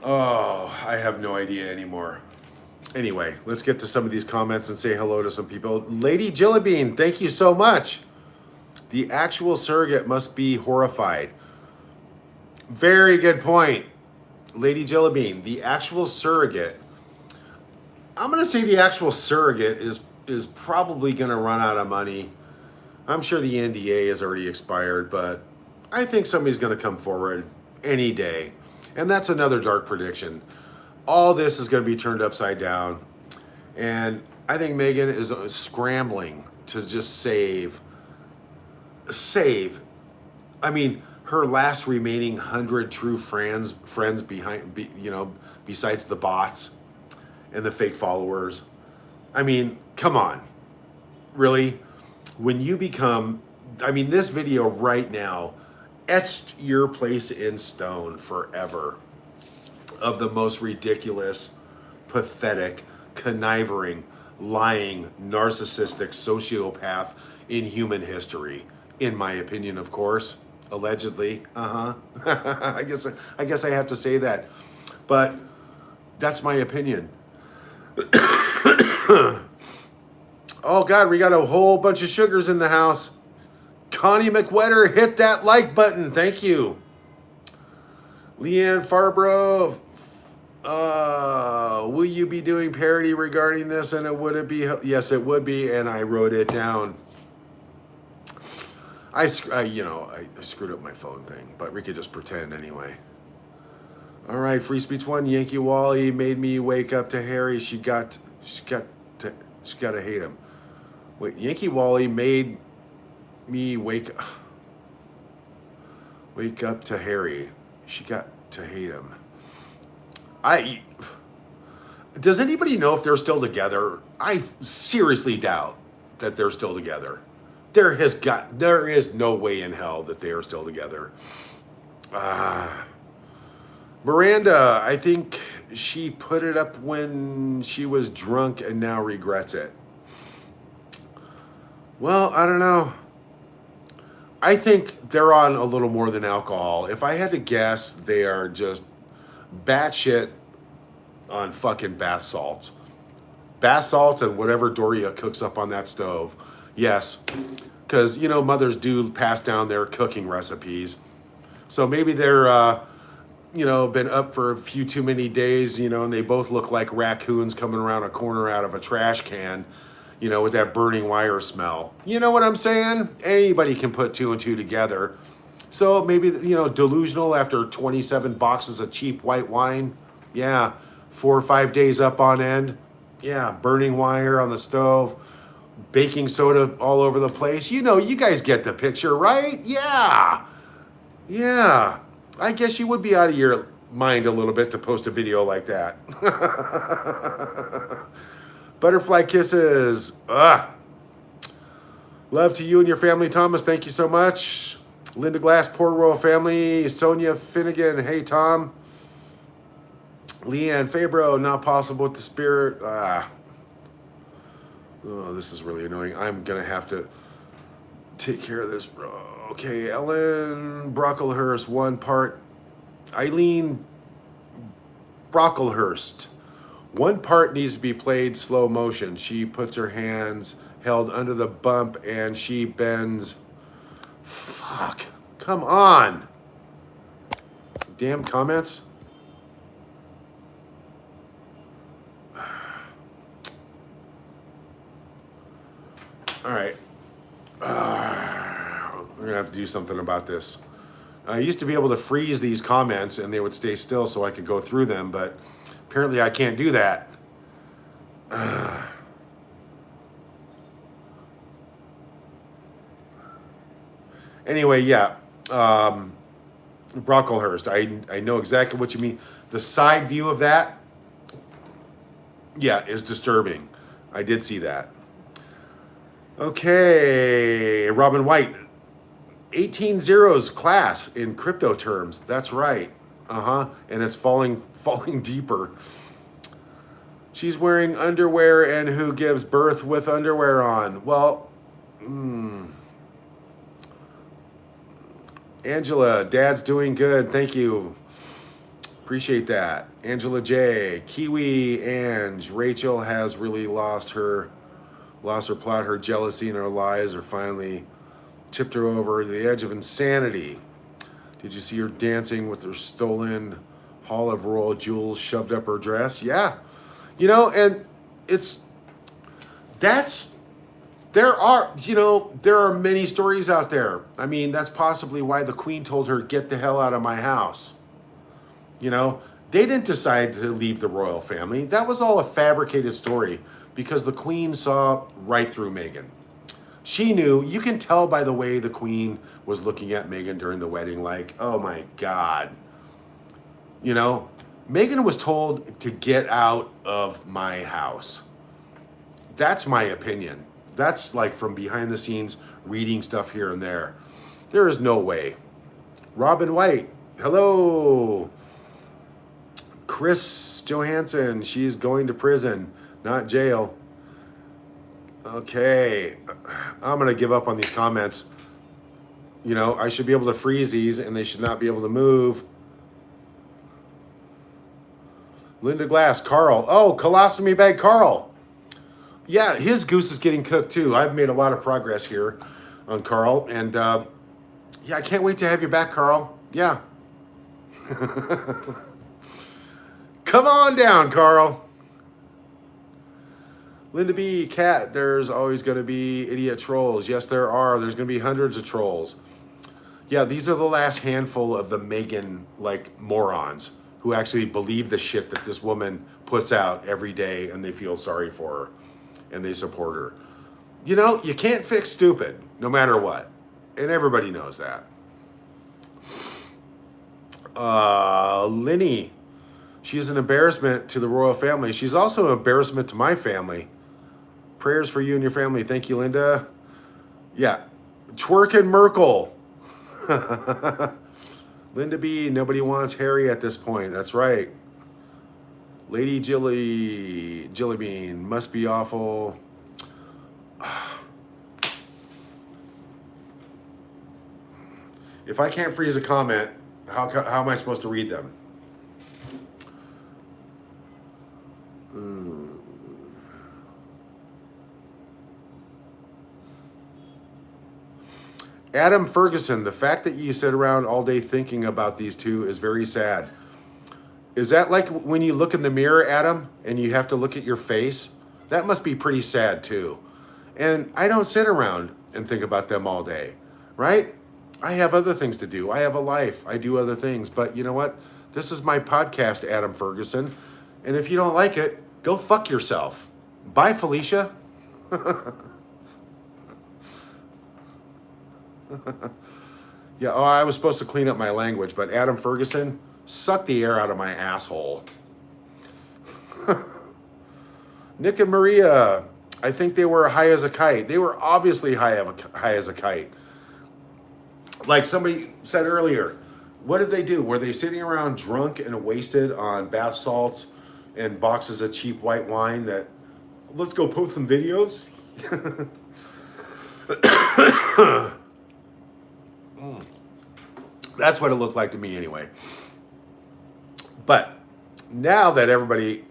S2: Oh, I have no idea anymore. Anyway, let's get to some of these comments and say hello to some people. Lady Jillibean, thank you so much. The actual surrogate must be horrified. Very good point, Lady Jillibean. The actual surrogate, I'm going to say the actual surrogate is probably going to run out of money. I'm sure the NDA has already expired, but I think somebody's going to come forward any day. And that's another dark prediction. All this is going to be turned upside down. And I think Megan is scrambling to just save. I mean, her last remaining 100 true friends besides the bots and the fake followers. I mean, come on. Really? When you become, this video right now etched your place in stone forever of the most ridiculous, pathetic, conniving, lying, narcissistic sociopath in human history, in my opinion, of course. Allegedly. I guess I have to say that. But that's my opinion. Oh God, we got a whole bunch of sugars in the house. Connie McWetter, hit that like button. Thank you. Leanne Farbro, will you be doing parody regarding this? And would it be? Yes, it would be. And I wrote it down. I screwed up my phone thing, but we could just pretend anyway. All right, Free Speech One, Yankee Wally made me wake up to Harry. She got to hate him. Wait, Yankee Wally made me wake up to Harry. She got to hate him. Does anybody know if they're still together? I seriously doubt that they're still together. There is no way in hell that they are still together. Miranda, I think she put it up when she was drunk and now regrets it. Well, I don't know. I think they're on a little more than alcohol. If I had to guess, they are just batshit on fucking bath salts. Bath salts and whatever Doria cooks up on that stove. Yes, because, mothers do pass down their cooking recipes. So maybe they're, been up for a few too many days, and they both look like raccoons coming around a corner out of a trash can, with that burning wire smell. You know what I'm saying? Anybody can put two and two together. So maybe, delusional after 27 boxes of cheap white wine. Yeah, 4 or 5 days up on end. Yeah, burning wire on the stove. Baking soda all over the place. You guys get the picture, right? Yeah. Yeah. I guess you would be out of your mind a little bit to post a video like that. Butterfly kisses. Ugh. Love to you and your family, Thomas. Thank you so much. Linda Glass, poor royal family. Sonia Finnegan. Hey, Tom. Leanne Fabro, not possible with the spirit. Oh, this is really annoying. I'm going to have to take care of this. Okay, Ellen Brocklehurst, one part. Eileen Brocklehurst. One part needs to be played slow motion. She puts her hands held under the bump and she bends. Fuck. Come on. Damn comments. All right. We're going to have to do something about this. I used to be able to freeze these comments and they would stay still so I could go through them, but apparently I can't do that. Anyway, yeah. Brocklehurst. I know exactly what you mean. The side view of that, yeah, is disturbing. I did see that. Okay, Robin White. 18 zeros class in crypto terms. That's right. And it's falling deeper. She's wearing underwear and who gives birth with underwear on? Well, Angela, Dad's doing good. Thank you. Appreciate that. Angela J. Kiwi Ange. Rachel has really lost her plot. Her jealousy and her lies are finally tipped her over the edge of insanity. Did you see her dancing with her stolen Hall of Royal Jewels shoved up her dress? Yeah. And there are many stories out there. I mean, that's possibly why the Queen told her, get the hell out of my house. They didn't decide to leave the royal family. That was all a fabricated story because the Queen saw right through Meghan. She knew, you can tell by the way the Queen was looking at Meghan during the wedding, like, oh my God. Meghan was told to get out of my house. That's my opinion. That's like from behind the scenes, reading stuff here and there. There is no way. Robin White, hello. Chris Johansson, she's going to prison, not jail. Okay, I'm going to give up on these comments. I should be able to freeze these and they should not be able to move. Linda Glass, Carl. Oh, colostomy bag Carl. Yeah, his goose is getting cooked too. I've made a lot of progress here on Carl. And yeah, I can't wait to have you back, Carl. Yeah. Come on down, Carl. Linda B, Cat, there's always going to be idiot trolls. Yes, there are. There's going to be hundreds of trolls. Yeah, these are the last handful of the Meghan, morons who actually believe the shit that this woman puts out every day and they feel sorry for her and they support her. You can't fix stupid no matter what. And everybody knows that. Linny, she's an embarrassment to the royal family. She's also an embarrassment to my family. Prayers for you and your family. Thank you, Linda. Yeah. Twerking Merkel. Linda B, nobody wants Harry at this point. That's right. Lady Jilly Bean must be awful. If I can't freeze a comment, how am I supposed to read them? Adam Ferguson, the fact that you sit around all day thinking about these two is very sad. Is that like when you look in the mirror, Adam, and you have to look at your face? That must be pretty sad too. And I don't sit around and think about them all day, right? I have other things to do. I have a life. I do other things. But you know what? This is my podcast, Adam Ferguson. And if you don't like it, go fuck yourself. Bye, Felicia. Yeah, oh, I was supposed to clean up my language, but Adam Ferguson, suck the air out of my asshole. Nick and Maria, I think they were high as a kite. They were obviously high as a kite. Like somebody said earlier, what did they do? Were they sitting around drunk and wasted on bath salts and boxes of cheap white wine that, let's go post some videos? That's what it looked like to me anyway. But now that everybody,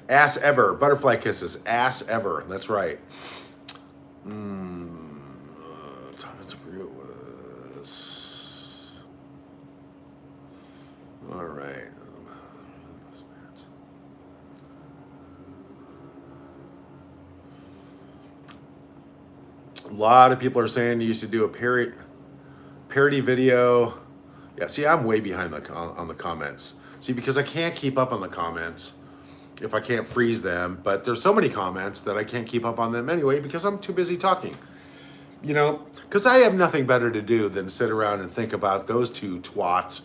S2: ass ever, butterfly kisses, ass ever, that's right. Thomas was, all right. A lot of people are saying you used to do a parody video. Yeah, see, I'm way behind on the comments. See, because I can't keep up on the comments if I can't freeze them. But there's so many comments that I can't keep up on them anyway because I'm too busy talking. You know, because I have nothing better to do than sit around and think about those two twats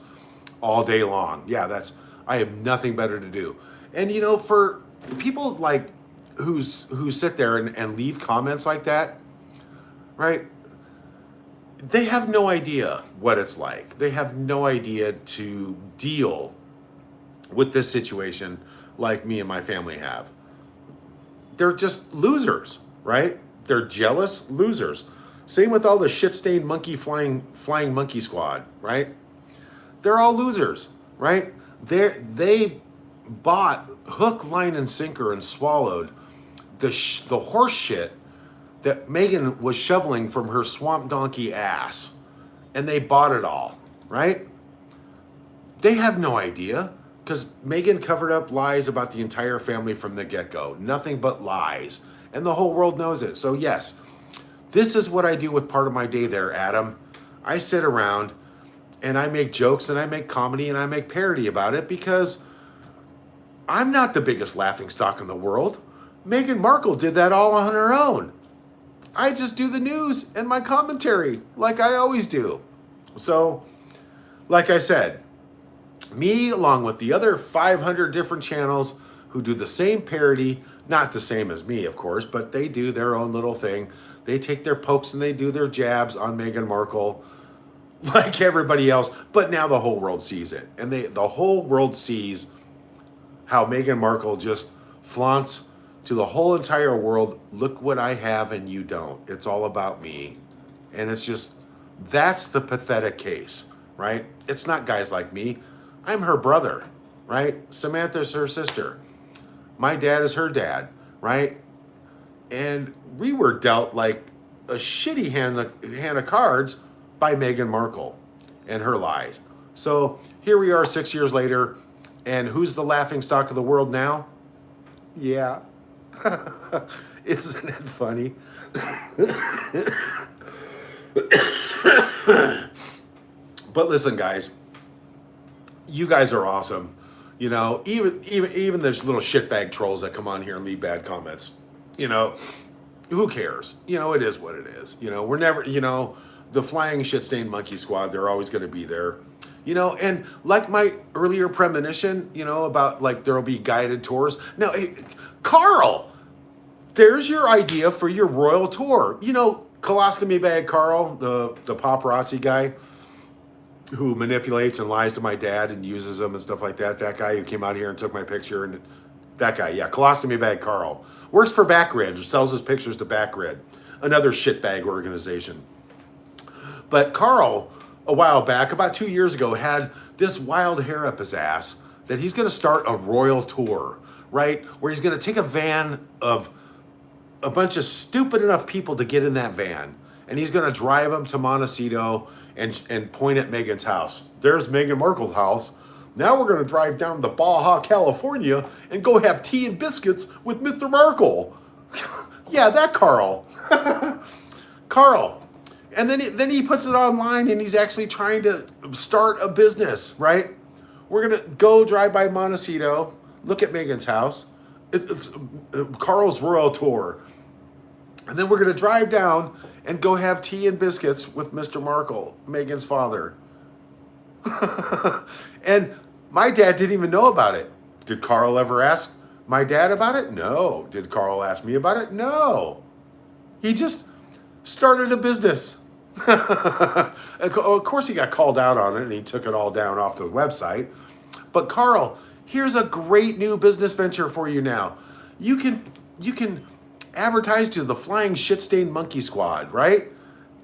S2: all day long. Yeah, I have nothing better to do. And you know, for people like who sit there and leave comments like that, right? They have no idea what it's like. They have no idea to deal with this situation like me and my family have. They're just losers, right? They're jealous losers. Same with all the shit-stained monkey flying monkey squad, right? They're all losers, right? They bought hook, line, and sinker and swallowed the horse shit that Megan was shoveling from her swamp donkey ass. And they bought it all, right? They have no idea because Megan covered up lies about the entire family from the get-go. Nothing but lies. And the whole world knows it. So yes, this is what I do with part of my day there, Adam. I sit around and I make jokes and I make comedy and I make parody about it because I'm not the biggest laughingstock in the world. Meghan Markle did that all on her own. I just do the news and my commentary like I always do. So, like I said, me along with the other 500 different channels who do the same parody, not the same as me, of course, but they do their own little thing. They take their pokes and they do their jabs on Meghan Markle like everybody else, but now the whole world sees it. And the whole world sees how Meghan Markle just flaunts to the whole entire world, look what I have and you don't. It's all about me. And it's just, that's the pathetic case, right? It's not guys like me. I'm her brother, right? Samantha's her sister. My dad is her dad, right? And we were dealt like a shitty hand of cards by Meghan Markle and her lies. So here we are 6 years later, and who's the laughingstock of the world now? Yeah. Isn't it funny? But listen, guys, you guys are awesome. You know, even there's little shitbag trolls that come on here and leave bad comments. You know, who cares? You know, it is what it is. You know, we're never, you know, the flying shit-stained monkey squad, they're always going to be there. You know, and like my earlier premonition, you know, about like there'll be guided tours. Now, hey, Carl, there's your idea for your royal tour. You know, colostomy bag Carl, the paparazzi guy. who manipulates and lies to my dad and uses him and stuff like that. That guy who came out here and took my picture, and that guy, yeah, colostomy bag Carl. Works for Backgrid, sells his pictures to Backgrid, another shitbag organization. But Carl, a while back, about 2 years ago, had this wild hair up his ass that he's going to start a royal tour, right? Where he's going to take a van of a bunch of stupid enough people to get in that van, and he's going to drive them to Montecito and point at Meghan's house. There's Meghan Markle's house. Now we're going to drive down to Baja, California, and go have tea and biscuits with Mr. Markle. Yeah, that Carl. Carl. And then he puts it online, and he's actually trying to start a business, right? We're going to go drive by Montecito, look at Meghan's house. It's Carl's Royal Tour. And then we're going to drive down and go have tea and biscuits with Mr. Markle, Meghan's father. And my dad didn't even know about it. Did Carl ever ask my dad about it? No. Did Carl ask me about it? No. He just started a business. Of course he got called out on it, and he took it all down off the website. But Carl, here's a great new business venture for you now. You can advertise to the Flying Shit-Stained Monkey Squad, right?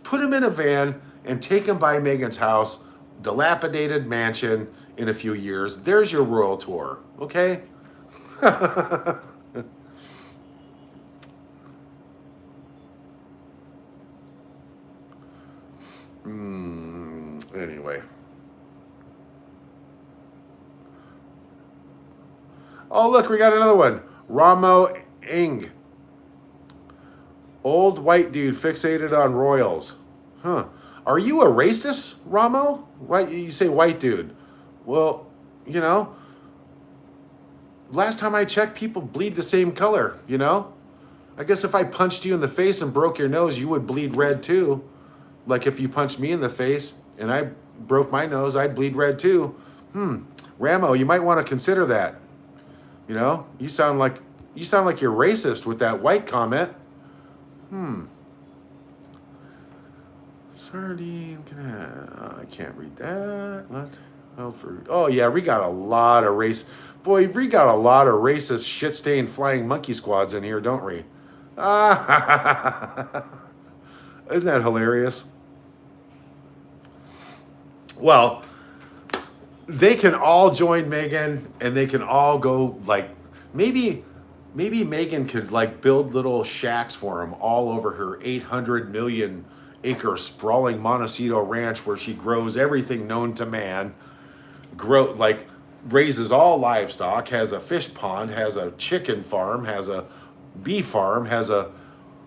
S2: Put him in a van and take him by Meghan's house, dilapidated mansion in a few years. There's your royal tour, okay? Anyway. Oh, look, we got another one. Ramo Ing. Old white dude fixated on royals. Huh. Are you a racist, Ramo? Why you say white dude? Well, you know, last time I checked, people bleed the same color, you know? I guess if I punched you in the face and broke your nose, you would bleed red too. Like if you punched me in the face and I broke my nose, I'd bleed red too. Ramo, you might want to consider that. You know, you sound like you're racist with that white comment. Sardine, I can't read that. Oh yeah, we got a lot of racist shit-stained flying monkey squads in here, don't we? Isn't that hilarious? Well, they can all join Meghan, and they can all go, like, maybe Meghan could, like, build little shacks for them all over her 800 million acre sprawling Montecito ranch, where she grows everything known to man, raises all livestock, has a fish pond, has a chicken farm, has a bee farm, has a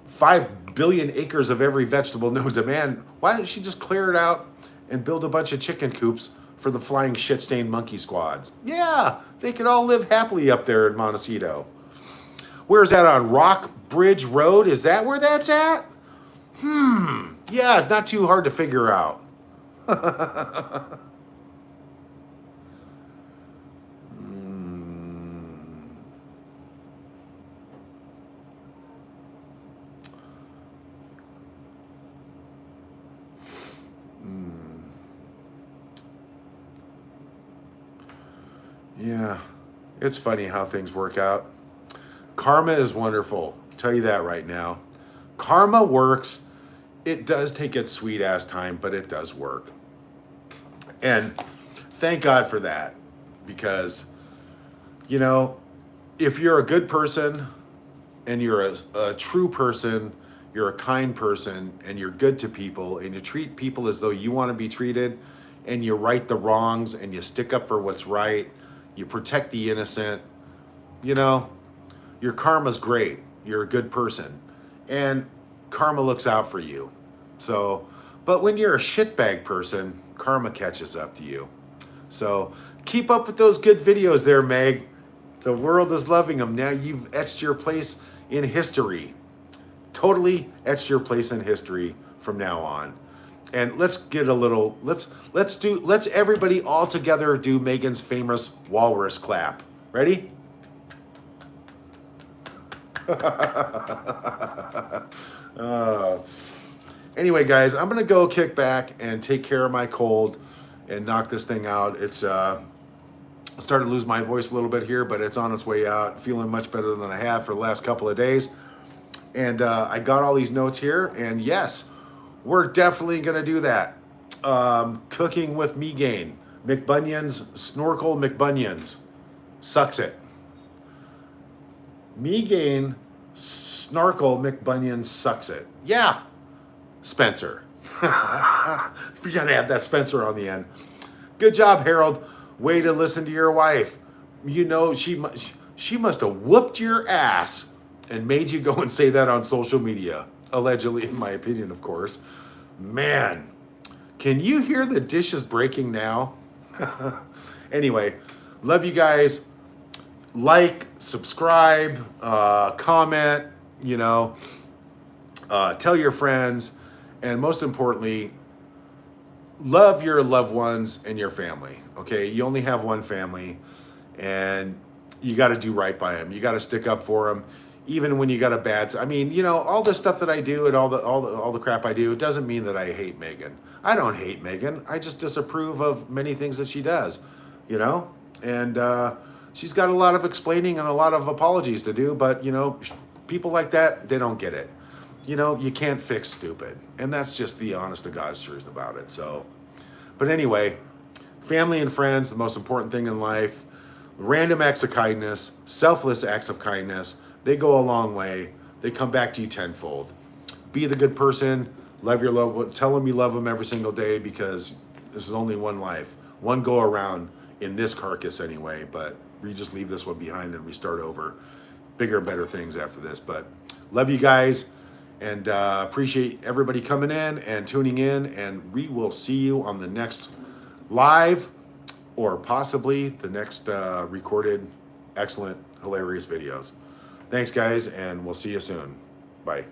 S2: 5 billion acres of every vegetable known to man. Why didn't she just clear it out and build a bunch of chicken coops for the Flying Shit-Stained Monkey Squads? Yeah, they could all live happily up there in Montecito. Where's that, on Rock Bridge Road? Is that where that's at? Yeah, not too hard to figure out. Yeah, it's funny how things work out. Karma is wonderful. I'll tell you that right now. Karma works. It does take its sweet ass time, but it does work. And thank God for that, because, you know, if you're a good person and you're a true person, you're a kind person, and you're good to people, and you treat people as though you want to be treated, and you right the wrongs, and you stick up for what's right, you protect the innocent, you know, your karma's great. You're a good person. And karma looks out for you. So, but when you're a shitbag person, karma catches up to you. So keep up with those good videos there, Meg. The world is loving them. Now you've etched your place in history. Totally etched your place in history from now on. And let's get a little, let's everybody all together do Meghan's famous walrus clap. Ready? Anyway, guys, I'm going to go kick back and take care of my cold and knock this thing out. It's started to lose my voice a little bit here, but it's on its way out. Feeling much better than I have for the last couple of days. And I got all these notes here, and yes, we're definitely gonna do that. Cooking with Megan, McBunion's Snorkel McBunions. Sucks it. Megan Snarkle McBunion sucks it. Yeah, Spencer. We gotta have that Spencer on the end. Good job, Harold. Way to listen to your wife. You know, she must have whooped your ass and made you go and say that on social media. Allegedly, in my opinion, of course. Man, can you hear the dishes breaking now? Anyway, love you guys. Like, subscribe, comment, you know, tell your friends, and most importantly, love your loved ones and your family. Okay, you only have one family, and you got to do right by them. You got to stick up for them, even when you got a bad. I mean, you know, all the stuff that I do and all the crap I do, it doesn't mean that I hate Megan. I don't hate Megan. I just disapprove of many things that she does, you know, and she's got a lot of explaining and a lot of apologies to do. But you know, people like that, they don't get it. You know, you can't fix stupid, and that's just the honest to God's truth about it. So, but anyway, family and friends, the most important thing in life. Random acts of kindness, selfless acts of kindness, they go a long way. They come back to you tenfold. Be the good person. Love your loved one. Tell them you love them every single day, because this is only one life, one go around in this carcass anyway. But we just leave this one behind and we start over. Bigger and better things after this. But love you guys, and appreciate everybody coming in and tuning in. And we will see you on the next live, or possibly the next recorded, excellent, hilarious videos. Thanks, guys, and we'll see you soon. Bye.